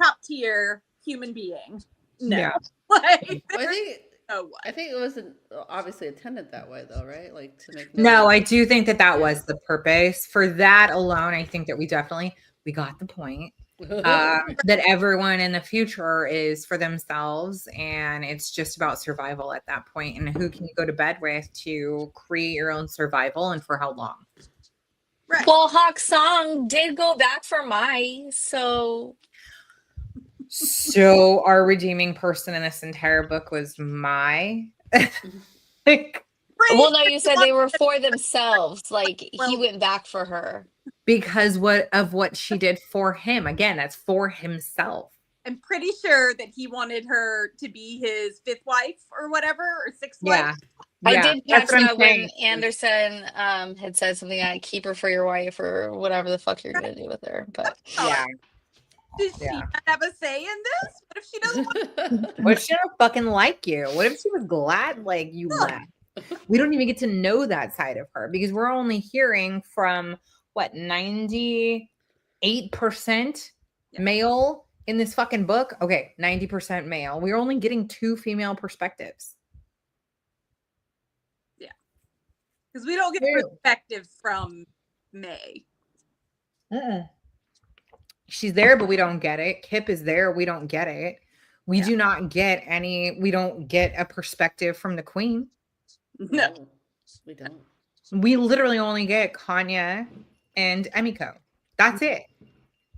top tier human being. No, yeah. Like, I think it wasn't obviously intended that way, though, right? Like to make. No, I do think that was the purpose. For that alone, I think that we got the point. That everyone in the future is for themselves, and it's just about survival at that point. And who can you go to bed with to create your own survival, and for how long? Right. Well, Hawk Song did go back for Mai, so. So our redeeming person in this entire book was Mai. Well, no, you said they were for themselves. Like he went back for her. Because what she did for him. Again, that's for himself. I'm pretty sure that he wanted her to be his fifth wife or whatever, or sixth wife. I did catch that when Anderson had said something like keep her for your wife or whatever the fuck you're gonna do with her. But Does she not have a say in this? What if she doesn't want What if she don't fucking like you? What if she was glad like you left? We don't even get to know that side of her because we're only hearing from 98% male in this fucking book. Okay, 90% male. We're only getting 2 female perspectives. Yeah. Because we don't get perspective from May. She's there, but we don't get it. Kip is there. We don't get it. We do not get we don't get a perspective from the queen. No, we don't. We literally only get Kanya and Emiko. That's it.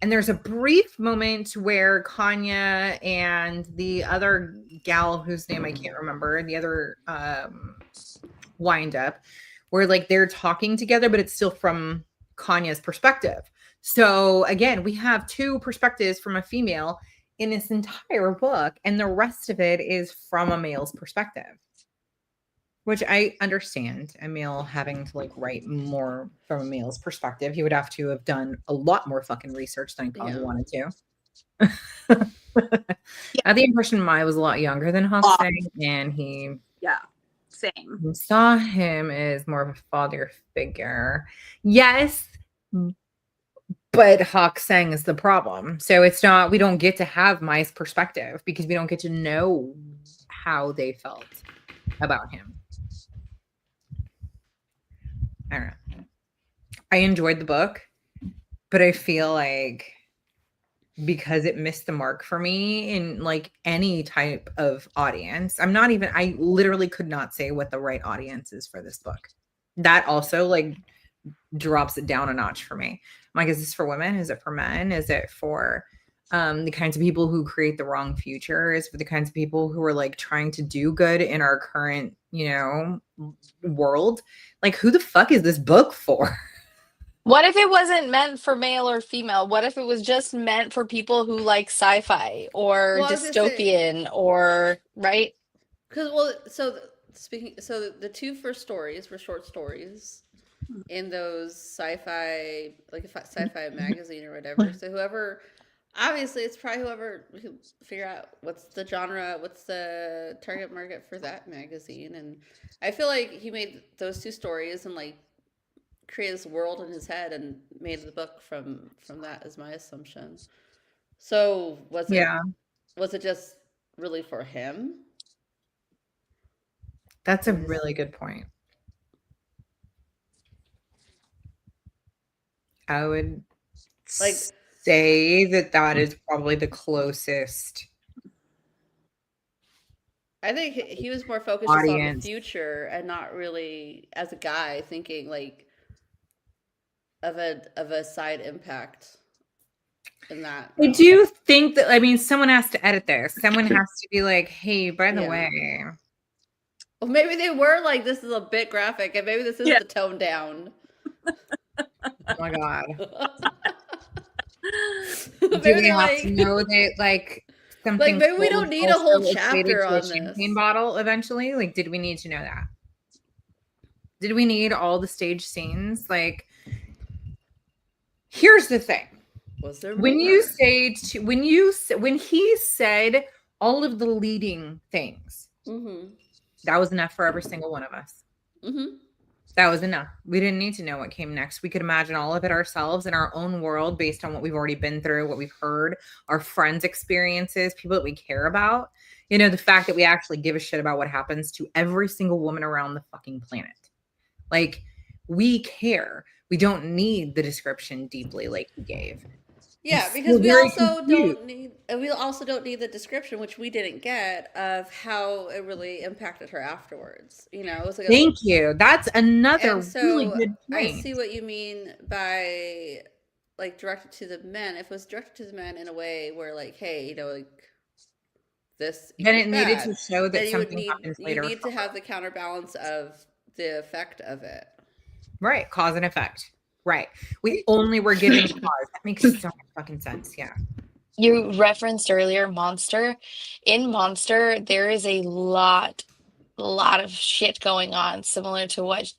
And there's a brief moment where Kanya and the other gal whose name I can't remember, the other wind-up, where like they're talking together, but it's still from Kanya's perspective. So again, we have 2 perspectives from a female in this entire book, and the rest of it is from a male's perspective. Which I understand a male having to like write more from a male's perspective. He would have to have done a lot more fucking research than he probably wanted to. I had the impression Mai was a lot younger than Hokusang, and he same. Saw him as more of a father figure. Yes, but Hokusang is the problem. So it's not, we don't get to have Mai's perspective because we don't get to know how they felt about him. I don't know. I enjoyed the book, but I feel like because it missed the mark for me in like any type of audience, I literally could not say what the right audience is for this book. That also like drops it down a notch for me. I'm like, is this for women? Is it for men? Is it for the kinds of people who create the wrong future? Is it for the kinds of people who are like trying to do good in our current, world? Like, who the fuck is this book for? What if it wasn't meant for male or female? What if it was just meant for people who like sci-fi or dystopian or right? Because the two first stories were short stories in those sci-fi, like a sci-fi magazine or whatever. So obviously it's probably whoever can figure out what's the genre, what's the target market for that magazine. And I feel like he made those two stories and like created this world in his head and made the book from that, is my assumption. So was it just really for him? That's a really good point. I would say that is probably the closest. I think he was more focused on the future and not really as a guy thinking like of a side impact in that. I do think that, someone has to edit this. Someone has to be like, hey, by the way. Well, maybe they were like, this is a bit graphic, and maybe this is the tone down. Oh my God. Do we have to know that, something? Like, maybe we don't need a whole chapter on this. Champagne bottle eventually? Like, did we need to know that? Did we need all the stage scenes? Like, here's the thing. Was there more? When he said all of the leading things, that was enough for every single one of us. That was enough. We didn't need to know what came next. We could imagine all of it ourselves in our own world based on what we've already been through, what we've heard, our friends' experiences, people that we care about. The fact that we actually give a shit about what happens to every single woman around the fucking planet. Like, we care. We don't need the description deeply like he gave. Yeah, because we also don't need the description, which we didn't get, of how it really impacted her afterwards. It was like Thank you. That's another really good point. I see what you mean by like directed to the men. If it was directed to the men in a way where like, hey, this, then it needed to show that something happens later. You need to have the counterbalance of the effect of it. Right, cause and effect. Right. We only were given cause. That makes so much fucking sense. Yeah. You referenced earlier Monster. In Monster, there is a lot of shit going on, similar to what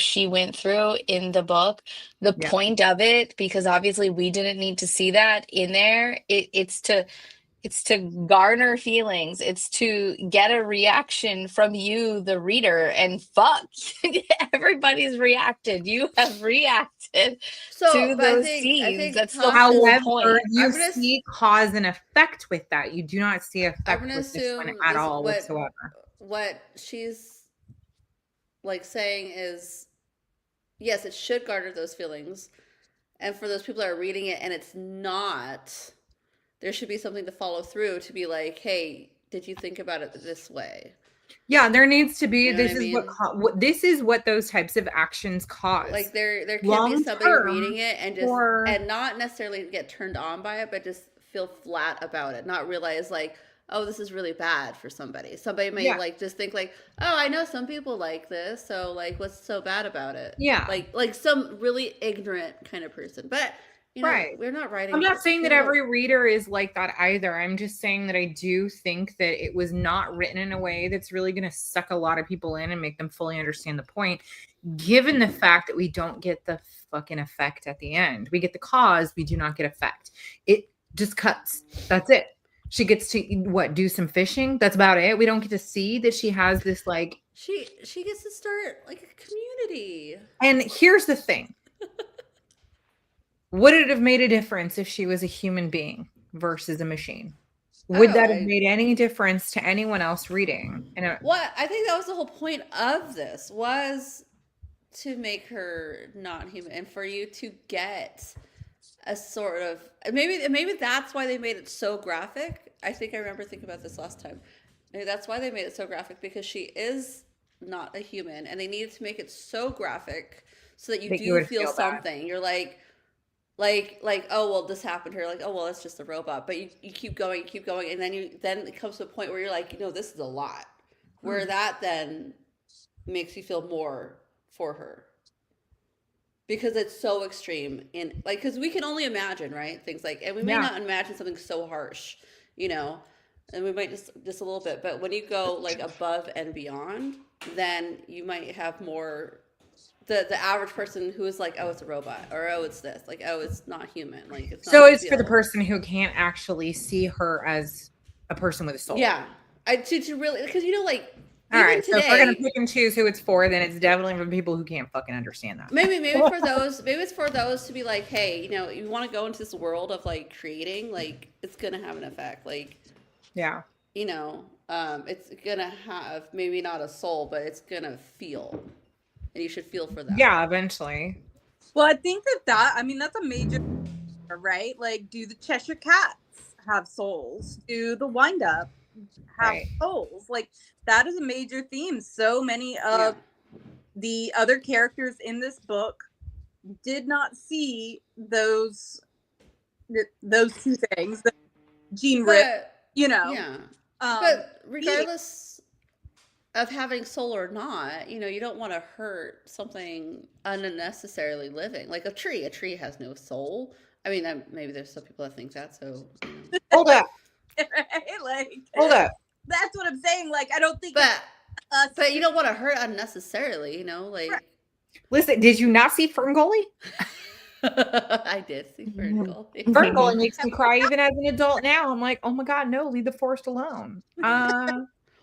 she went through in the book. The point of it, because obviously we didn't need to see that in there. It's to garner feelings. It's to get a reaction from you, the reader, and fuck, everybody's reacted. You have reacted to those scenes. That's the whole point. You see cause and effect with that. You do not see effect with this one at all whatsoever. What she's like saying is, yes, it should garner those feelings, and for those people that are reading it, and it's not. There should be something to follow through to be like, hey, did you think about it this way? Yeah, there needs to be. This is what those types of actions cause. Like there can be somebody reading it and just and not necessarily get turned on by it, but just feel flat about it, not realize like, oh, this is really bad for somebody. Somebody may like just think like, oh, I know some people like this, so like, what's so bad about it? Yeah, like some really ignorant kind of person, but. You know, Right. we're not writing. I'm not saying that people- every reader is like that either. I'm just saying that I do think that it was not written in a way that's really going to suck a lot of people in and make them fully understand the point, given the fact that we don't get the fucking effect at the end. We get the cause, we do not get effect. It just cuts. That's it. She gets to do some fishing. That's about it. We don't get to see that she has this like she gets to start like a community. And here's the thing. Would it have made a difference if she was a human being versus a machine? Would that have made any difference to anyone else reading? What I think that was the whole point of this was to make her not human, and for you to get a sort of maybe that's why they made it so graphic. I think I remember thinking about this last time. Maybe that's why they made it so graphic, because she is not a human, and they needed to make it so graphic so that you do feel something. Bad. You're like, oh well, this happened to her. Like, oh well, it's just a robot. But you keep going, and then it comes to a point where you're like, this is a lot. Where that then makes you feel more for her, because it's so extreme. And like, because we can only imagine, right? Things like, and we may not imagine something so harsh, and we might just a little bit. But when you go like above and beyond, then you might have more. The average person who is like, oh, it's a robot, or oh, it's this, like, oh, it's not human, like it's not so it's for the person who can't actually see her as a person with a soul. Yeah, to really, because like. All right, today, so if we're gonna pick and choose who it's for, then it's definitely for people who can't fucking understand that. Maybe for those, maybe it's for those to be like, hey, you want to go into this world of like creating, like it's gonna have an effect, like, yeah, it's gonna have maybe not a soul, but it's gonna feel. And you should feel for that. Yeah, eventually. Well, I think that's a major, right? Like, do the Cheshire Cats have souls? Do the Windup have souls? Like, that is a major theme. So many of the other characters in this book did not see those two things. The gene rip, Yeah. But regardless of having soul or not, you don't want to hurt something unnecessarily living, like a tree. A tree has no soul. I mean, maybe there's some people that think that. So hold up, right? Like, hold up. That's what I'm saying. Like, I don't think, but you don't want to hurt unnecessarily. Like. Right. Listen, did you not see Ferngully? I did see Ferngully. Ferngully makes me cry even as an adult now. I'm like, oh my god, no, leave the forest alone.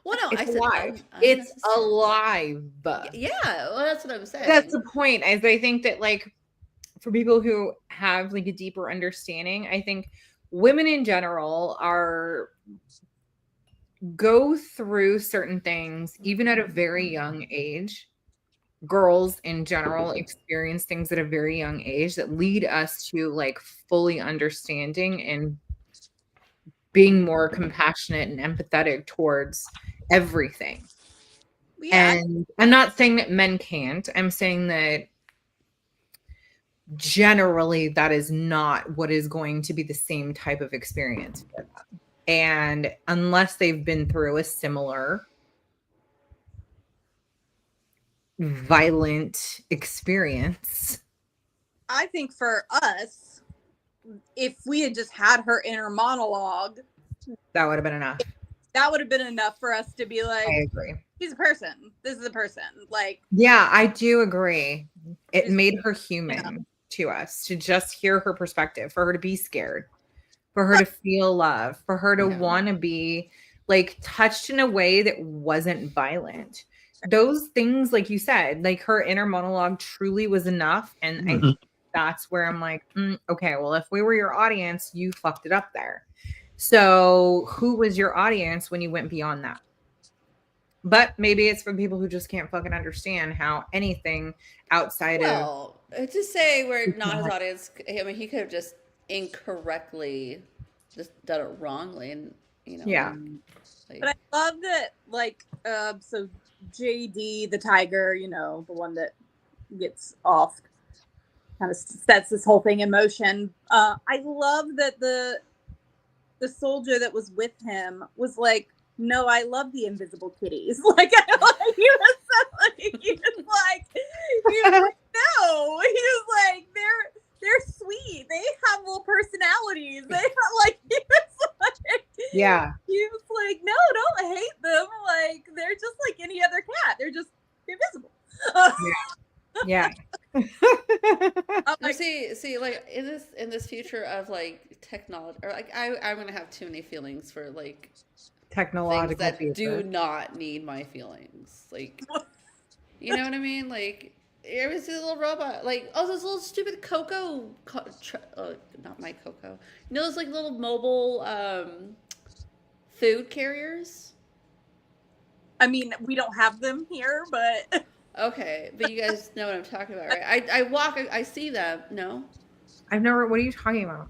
Well, no, it's alive. It's alive. Yeah, well, that's what I'm saying. That's the point. Is I think that like for people who have like a deeper understanding, I think women in general go through certain things even at a very young age. Girls in general experience things at a very young age that lead us to like fully understanding and being more compassionate and empathetic towards everything. Yeah. And I'm not saying that men can't. I'm saying that generally that is not what is going to be the same type of experience for them. And unless they've been through a similar violent experience. I think for us, if we had just had her inner monologue, that would have been enough. That would have been enough for us to be like, I agree. She's a person. This is a person. Like, yeah, I do agree. It made her human to us, to just hear her perspective, for her to be scared, for her to feel love, for her to want to be like touched in a way that wasn't violent. Those things, like you said, like her inner monologue truly was enough. And I think that's where I'm like, okay, well, if we were your audience, you fucked it up there. So who was your audience when you went beyond that? But maybe it's for people who just can't fucking understand how anything outside of... to say we're not his audience, I mean, he could have just incorrectly just done it wrongly. And, yeah. Like... But I love that, like, so JD, the tiger, the one that gets off, kind of sets this whole thing in motion. I love that the soldier that was with him was like, no, I love the invisible kitties. Like, he was like, no, he was like, they're sweet. They Yeah. He was like, no, don't hate them. Like, they're just like any other cat. They're invisible. Yeah. Oh, Like, see, like in this future of like technology, or like I'm gonna have too many feelings for like things Technological that do future. not need my feelings. Like, you know what I mean? Like, you ever see the little robot? Like, oh, those little stupid not my Coco. You know those like little mobile food carriers? I mean, we don't have them here, but Okay, but you guys know what I'm talking about, right? I see them. No? I've never. What are you talking about?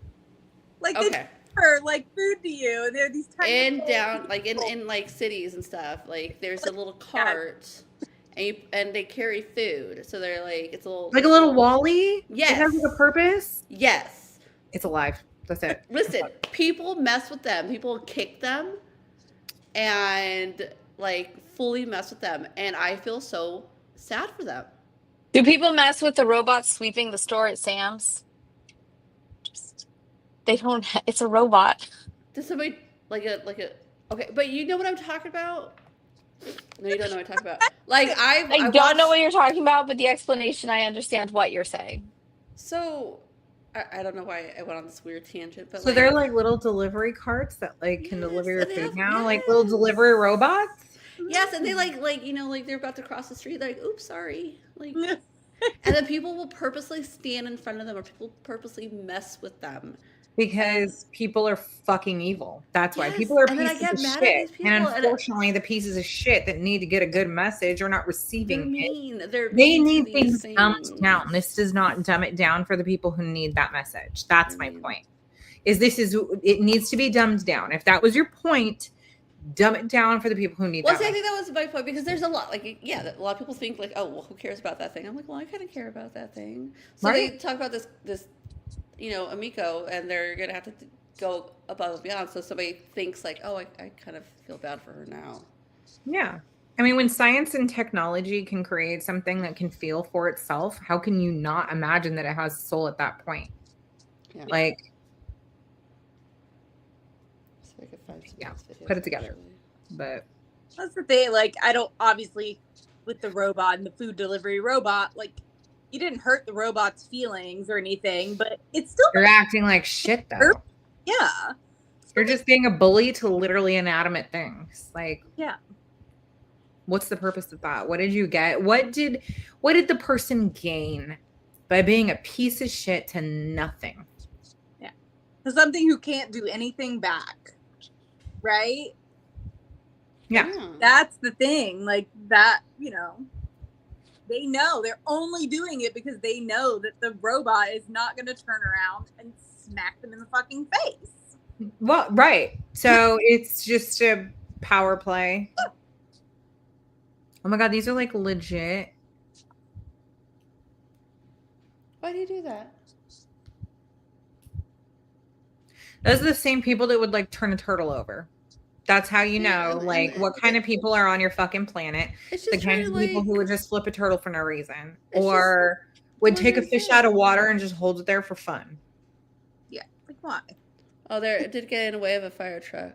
like they Okay. deliver like food to you. They're these tiny And little down, like people. in like cities and stuff, like there's a little Yeah. cart, and they carry food. So they're like, it's a little Like a little Wally? Yes. It has like a purpose. Yes. It's alive. That's it. Listen, people mess with them. People kick them, and like fully mess with them, and I feel so sad for them. Do people mess with the robots sweeping the store at Sam's? They don't. It's a robot. Does somebody like a okay? But you know what I'm talking about? No, you don't know what I'm talking about. Like I don't know what you're talking about, but the explanation, I understand what you're saying. So I don't know why I went on this weird tangent, but So they're like little delivery carts that like can deliver your and food now, like little delivery robots. Yes, and they like you know like they're about to cross the street, like oops, sorry, like, and then people will purposely stand in front of them, or people purposely mess with them. Because people are fucking evil. That's why Yes, people are and then I pieces get of mad at shit. these people, And and unfortunately, the pieces of shit that need to get a good message are not They're receiving it. mean. They They mean need to these things dumbed down. This does not dumb it down for the people who need that message. That's my point. It needs to be dumbed down. If that was your point, dumb it down for the people who need Well, that see, I message. think that was my point, because there's a lot, like, yeah, a lot of people think like, oh, well, who cares about that thing? I'm like, well, I kind of care about that thing. So Right. they talk about this, you know, Emiko, and they're gonna have to go above and beyond. So somebody thinks like, oh, I kind of feel bad for her now. Yeah. I mean, when science and technology can create something that can feel for itself, how can you not imagine that it has a soul at that point? Yeah. Like, So I could find some yeah, nice videos, put it together. actually. But That's the thing. Like, I don't obviously with the robot and the food delivery robot, like, you didn't hurt the robot's feelings or anything, but it's still you're acting like shit, though. yeah. You're just being a bully to literally inanimate things. Like, Yeah. what's the purpose of that? What did you get? What did the person gain by being a piece of shit to nothing? Yeah. To something who can't do anything back. Right? Yeah. That's the thing. Like that, you know, they know they're only doing it because they know that the robot is not going to turn around and smack them in the fucking face. Well, right. So it's just a power play. Oh my God, these are like legit. Why do you do that? Those are the same people that would like turn a turtle over. That's how you know, like, what kind of people are on your fucking planet. It's The just kind of people like, who would just flip a turtle for no reason. It's Or would take a wondering fish too. out of water and just hold it there for fun. Yeah. Like why? oh, there, it did get in the way of a fire truck.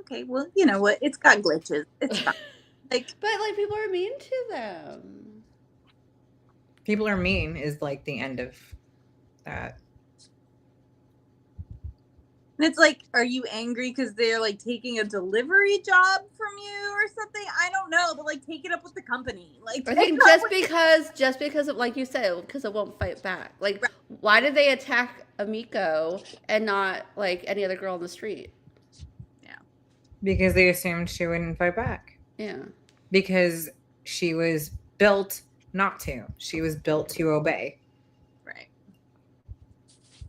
Okay, well, you know what? It's got glitches. It's fine. Like, But like people are mean to them. People are mean is like the end of that. and it's like, are you angry because they're like taking a delivery job from you or something? I don't know, but like take it up with the company. Like, I think just because of, like you said, because it won't fight back. Like, why did they attack Emiko and not like any other girl on the street? Because they assumed she wouldn't fight back. Yeah. Because she was built not to. She was built to obey. right.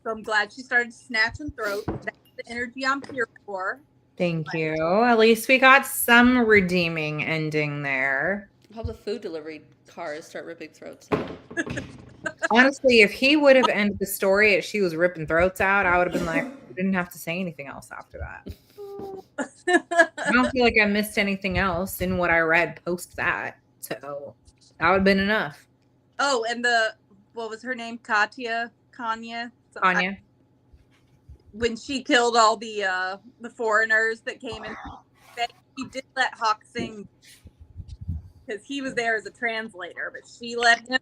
So I'm glad she started snatching throats. That's the energy I'm here for. Thank you. At least we got some redeeming ending there. I hope the food delivery cars start ripping throats out. Honestly, if he would have ended the story as she was ripping throats out, I would have been like, I didn't have to say anything else after that. I don't feel like I missed anything else in what I read post that. So that would have been enough. Oh, and what was her name? Kanya? Anya. when she killed all the foreigners that came in, she did let Hawk sing because he was there as a translator, but she let him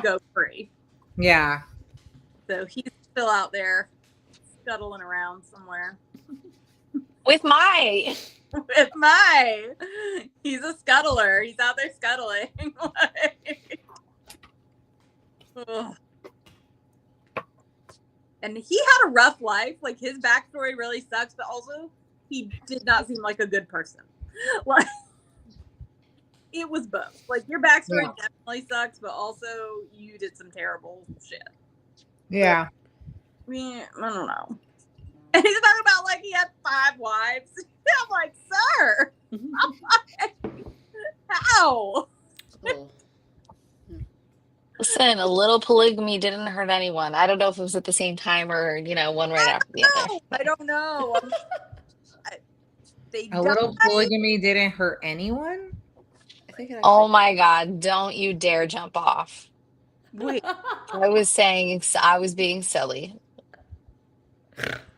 go free. Yeah. So he's still out there scuttling around somewhere. With my With my, he's a scuttler. He's out there scuttling. Ugh. And he had a rough life. Like, his backstory really sucks, but also he did not seem like a good person. Like, it was both. Like, your backstory definitely sucks, but also you did some terrible shit. Yeah. I mean, I don't know. And he's talking about like he had 5 wives. I'm like, sir, how? Oh. listen, a little polygamy didn't hurt anyone. I don't know if it was at the same time or one right after the other. I don't know. A little polygamy didn't hurt anyone? I think it actually. Oh my God! Don't you dare jump off. Wait. I was being silly.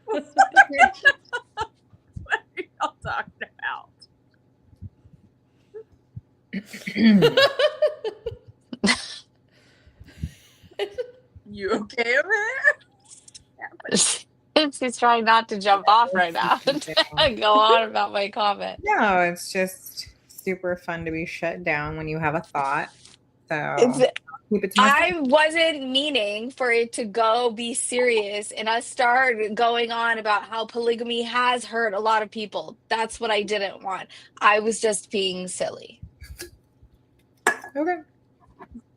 What are y'all talking about? You okay over there? She's trying not to jump off right now. Go on about my comment. No, it's just super fun to be shut down when you have a thought. So keep it to myself. I wasn't meaning for it to go be serious and us start going on about how polygamy has hurt a lot of people. That's what I didn't want. I was just being silly. Okay.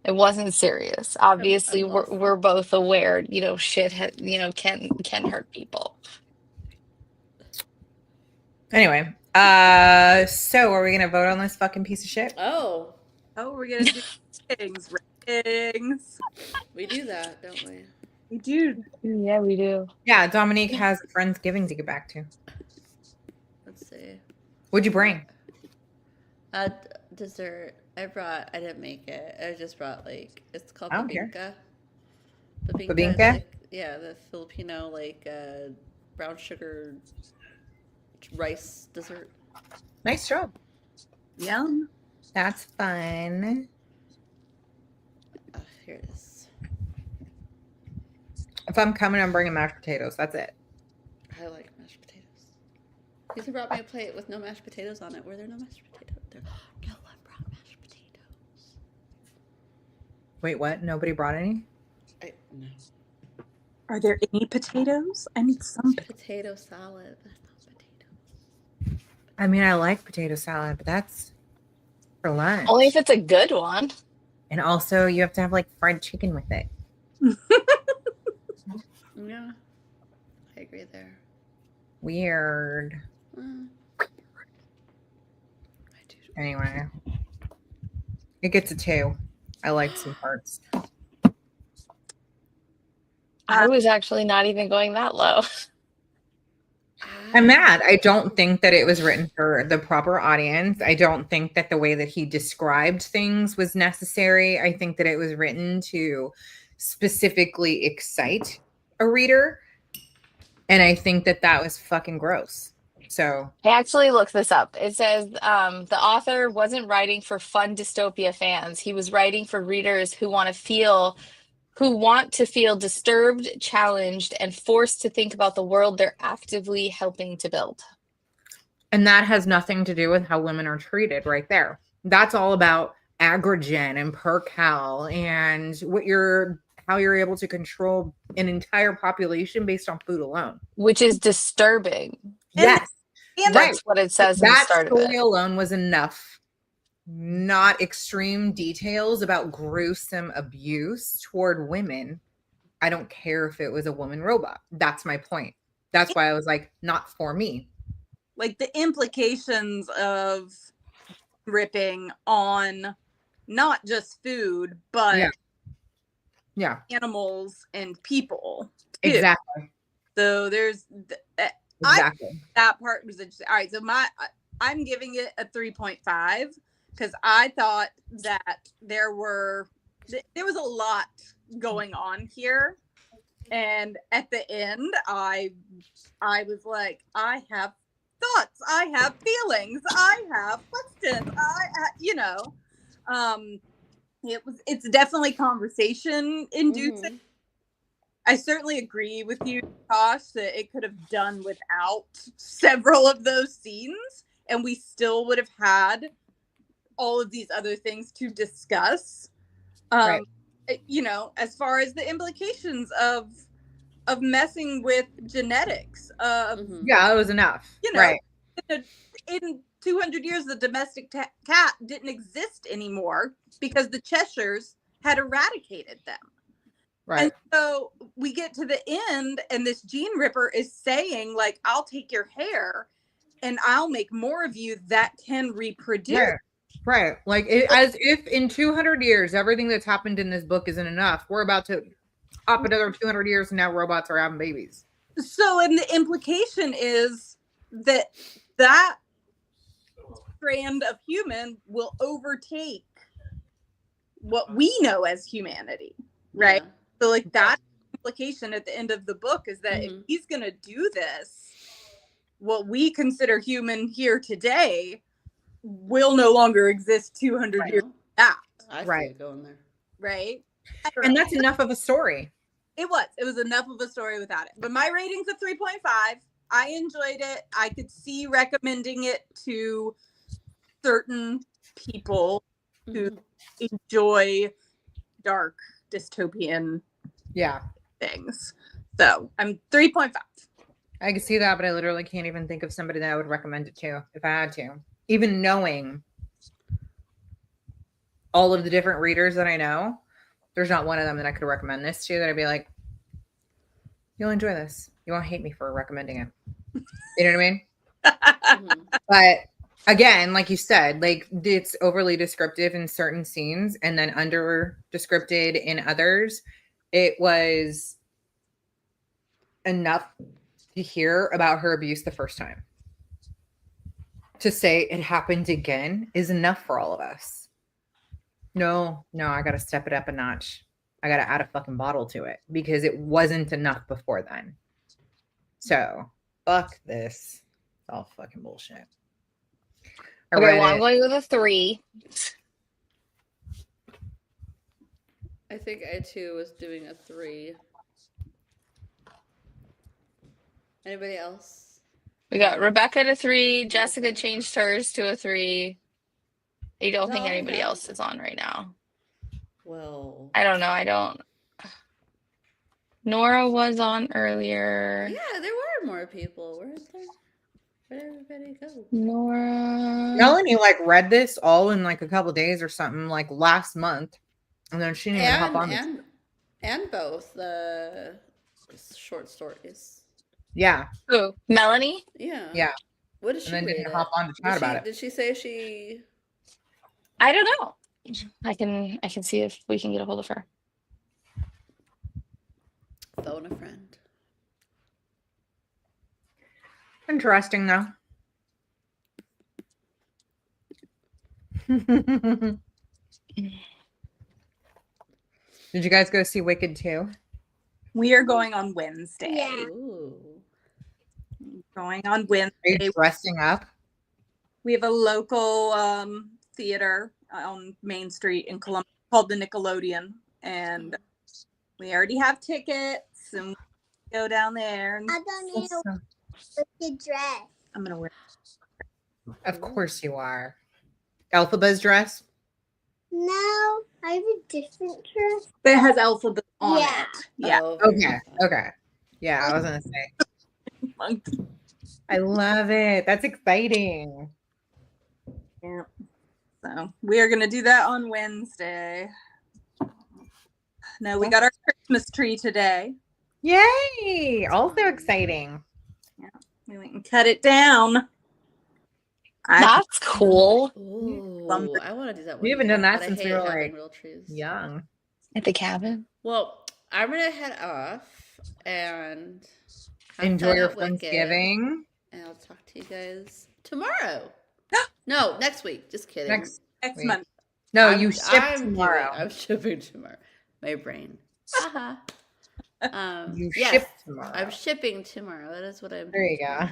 It wasn't serious. Obviously, I'm lost. we're both aware, shit, can hurt people. Anyway, so are we gonna vote on this fucking piece of shit? Oh, we're gonna do ratings. we do that, don't we? We do. Yeah, we do. Yeah, Dominique has Friendsgiving to get back to. Let's see. What'd you bring? Dessert. I didn't make it. I just brought it's called I don't care. babinka. Babinka? Is the Filipino brown sugar rice dessert. Nice job. Yum. That's fun. Here it is. If I'm coming, I'm bringing mashed potatoes. That's it. I like mashed potatoes. You could brought me a plate with no mashed potatoes on it. Were there no mashed potatoes? No one brought mashed potatoes. Wait, what? Nobody brought any? No. Are there any potatoes? I need some Potato salad. That's not potatoes. I mean, I like potato salad, but that's for lunch. Only if it's a good one. And also, you have to have fried chicken with it. Yeah. I agree there. Weird. Anyway, it gets a 2. I like some parts. I was actually not even going that low. I'm mad. I don't think that it was written for the proper audience. I don't think that the way that he described things was necessary. I think that it was written to specifically excite a reader. And I think that that was fucking gross. So I actually looked this up. It says the author wasn't writing for fun dystopia fans. He was writing for readers who want to feel disturbed, challenged, and forced to think about the world they're actively helping to build. And that has nothing to do with how women are treated right there. That's all about aggregation and percal and how you're able to control an entire population based on food alone. Which is disturbing. Yes. And that's what it says in the start of it. That story alone was enough. Not extreme details about gruesome abuse toward women. I don't care if it was a woman robot. That's my point. That's why I was like, not for me. The implications of ripping on not just food, but animals and people too. Exactly. So there's that part was interesting. All right, so I'm giving it a 3.5 because I thought that there was a lot going on here, And at the end, I was like, I have thoughts, I have feelings, I have questions, it's definitely conversation inducing. I certainly agree with you, Tosh, that it could have done without several of those scenes, and we still would have had all of these other things to discuss. Right. As far as the implications of messing with genetics. Yeah, it was enough. Right. In 200 years, the domestic cat didn't exist anymore because the Cheshires had eradicated them. Right. And so we get to the end, and this gene ripper is saying, like, I'll take your hair and I'll make more of you that can reproduce. Right. Like, as if in 200 years, everything that's happened in this book isn't enough. We're about to hop another 200 years, and now robots are having babies. So, and the implication is that strand of human will overtake what we know as humanity, right? Yeah. So, like, that implication at the end of the book is that if he's going to do this, what we consider human here today will no longer exist 200 years back. I see it going there. Right? And that's enough of a story. It was enough of a story without it. But my rating's a 3.5. I enjoyed it. I could see recommending it to certain people who enjoy dark dystopian things. So I'm 3.5. I can see that, but I literally can't even think of somebody that I would recommend it to if I had to. Even knowing all of the different readers that I know, there's not one of them that I could recommend this to that I'd be like, you'll enjoy this. You won't hate me for recommending it. You know what I mean? But again, like you said, like, it's overly descriptive in certain scenes and then under descripted in others. It was enough to hear about her abuse the first time. To say it happened again is enough for all of us. No, I got to step it up a notch. I got to add a fucking bottle to it because it wasn't enough before then. So, fuck this. It's all fucking bullshit. Okay, well, I'm going with a 3. I think I too was doing a 3. Anybody else? We got Rebecca to 3. Jessica changed hers to a 3. I don't think anybody else is on right now. Well, I don't know. Nora was on earlier. Yeah, there were more people. Where'd everybody go? Nora. Melanie read this all in a couple days or something last month, and then she didn't even hop on. And both the short stories. Yeah. Who? Melanie? Yeah. Yeah. What did she read? Didn't hop on to chat about it. Did she say she? I don't know. I can see if we can get a hold of her. Phone a friend. Interesting, though. Did you guys go see Wicked 2? We are going on Wednesday. Yeah. Ooh. Going on Wednesday. Are you dressing up? We have a local theater on Main Street in Columbus called the Nickelodeon, and we already have tickets, and we go down there. And I don't need a wicked dress. I'm gonna wear. Of course you are. Elphaba's dress? No, I have a different dress. But it has Elphaba on Yeah. it. Yeah. Oh, Okay. Yeah, I was gonna say. I love it. That's exciting. Yeah. So we are gonna do that on Wednesday. No, we got our Christmas tree today. Yay! Also exciting. Yeah, we went and cut it down. That's cool. Ooh, I want to do that. We haven't done that but since I we hate were having real trees. young. At the cabin? Well, I'm gonna head off and Enjoy your Thanksgiving. and I'll talk to you guys tomorrow. No, next week. Just kidding. Next month. No, you ship tomorrow. I'm shipping tomorrow. My brain. You Yes, ship tomorrow. I'm shipping tomorrow. That is what I'm There doing. you go.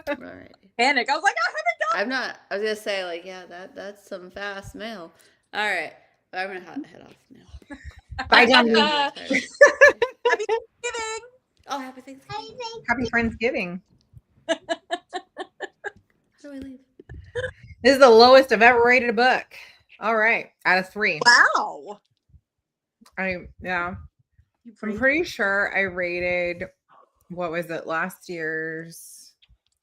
All right. Panic. I was like, I haven't done. I'm not. I was gonna say like, yeah, that's some fast mail. All right, but I'm gonna head off now. Bye, I'm Dominique. tired. Happy Thanksgiving. Oh, happy Thanksgiving. Happy Friendsgiving. How do we leave? This is the lowest I've ever rated a book. All right, out of 3. Wow. Yeah. I'm pretty sure I rated, what was it, last year's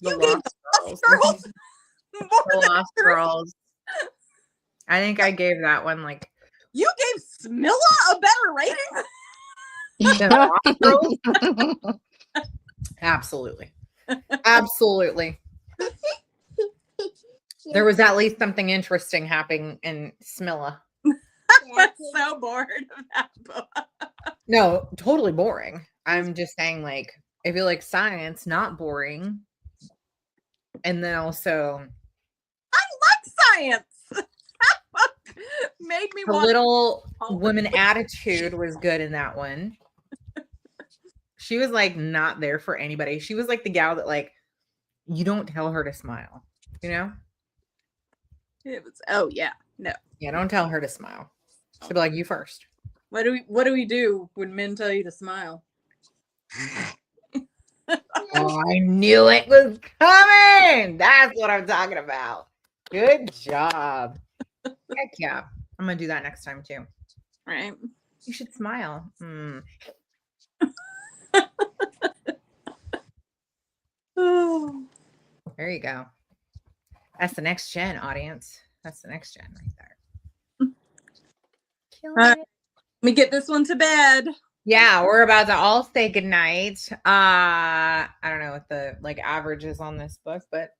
The You gave Lost Lost Girls. Girls more The than Lost three. Girls. I think I gave that one like You gave Smilla a better rating. The Lost Girls. Absolutely. Absolutely. There was at least something interesting happening in Smilla. I'm so bored of that book. No, totally boring. I'm just saying, like, I feel like science, not boring. And then also I like science. That book made me the want little woman attitude was good in that one. She was like not there for anybody. She was like the gal that like you don't tell her to smile, you know? it was. Oh yeah, no. Yeah, don't tell her to smile. She'll be like, you first. What do we do when men tell you to smile? Oh, I knew it was coming. That's what I'm talking about. Good job. Heck yeah. I'm gonna do that next time too. Right. You should smile. Mm. There you go. That's the next gen audience. That's the next gen right there. Let me get this one to bed. Yeah, we're about to all say goodnight. I don't know what the like average is on this book, but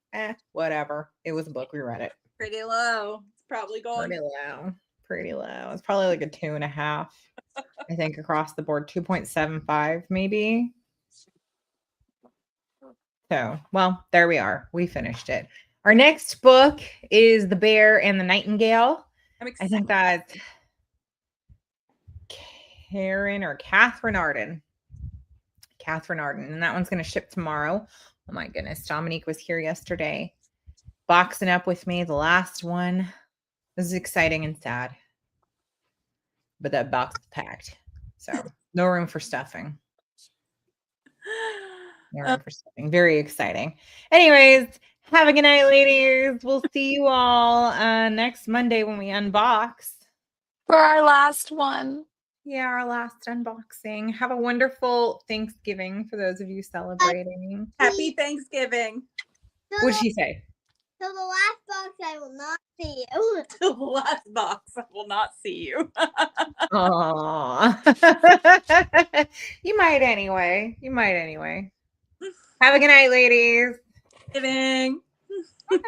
whatever. It was a book. We read it. Pretty low. It's probably going. Pretty low. Pretty low. It's probably like a 2.5. I think across the board, 2.75 maybe. So, well, there we are. We finished it. Our next book is The Bear and the Nightingale. I'm I excited. think that's Karen or Catherine Arden. Catherine Arden. And that one's going to ship tomorrow. Oh my goodness. Dominique was here yesterday boxing up with me. The last one. This is exciting and sad. But that box is packed. So no room for stuffing. No room for stuffing. Very exciting. Anyways, have a good night, ladies. We'll see you all next Monday when we unbox. For our last one. Yeah, our last unboxing. Have a wonderful Thanksgiving for those of you celebrating. Happy Thanksgiving. What'd she say? So the last box I will not see you. The last box. I will not see you. Aww. You might anyway. You might anyway. Have a good night, ladies. Thanksgiving. Bye.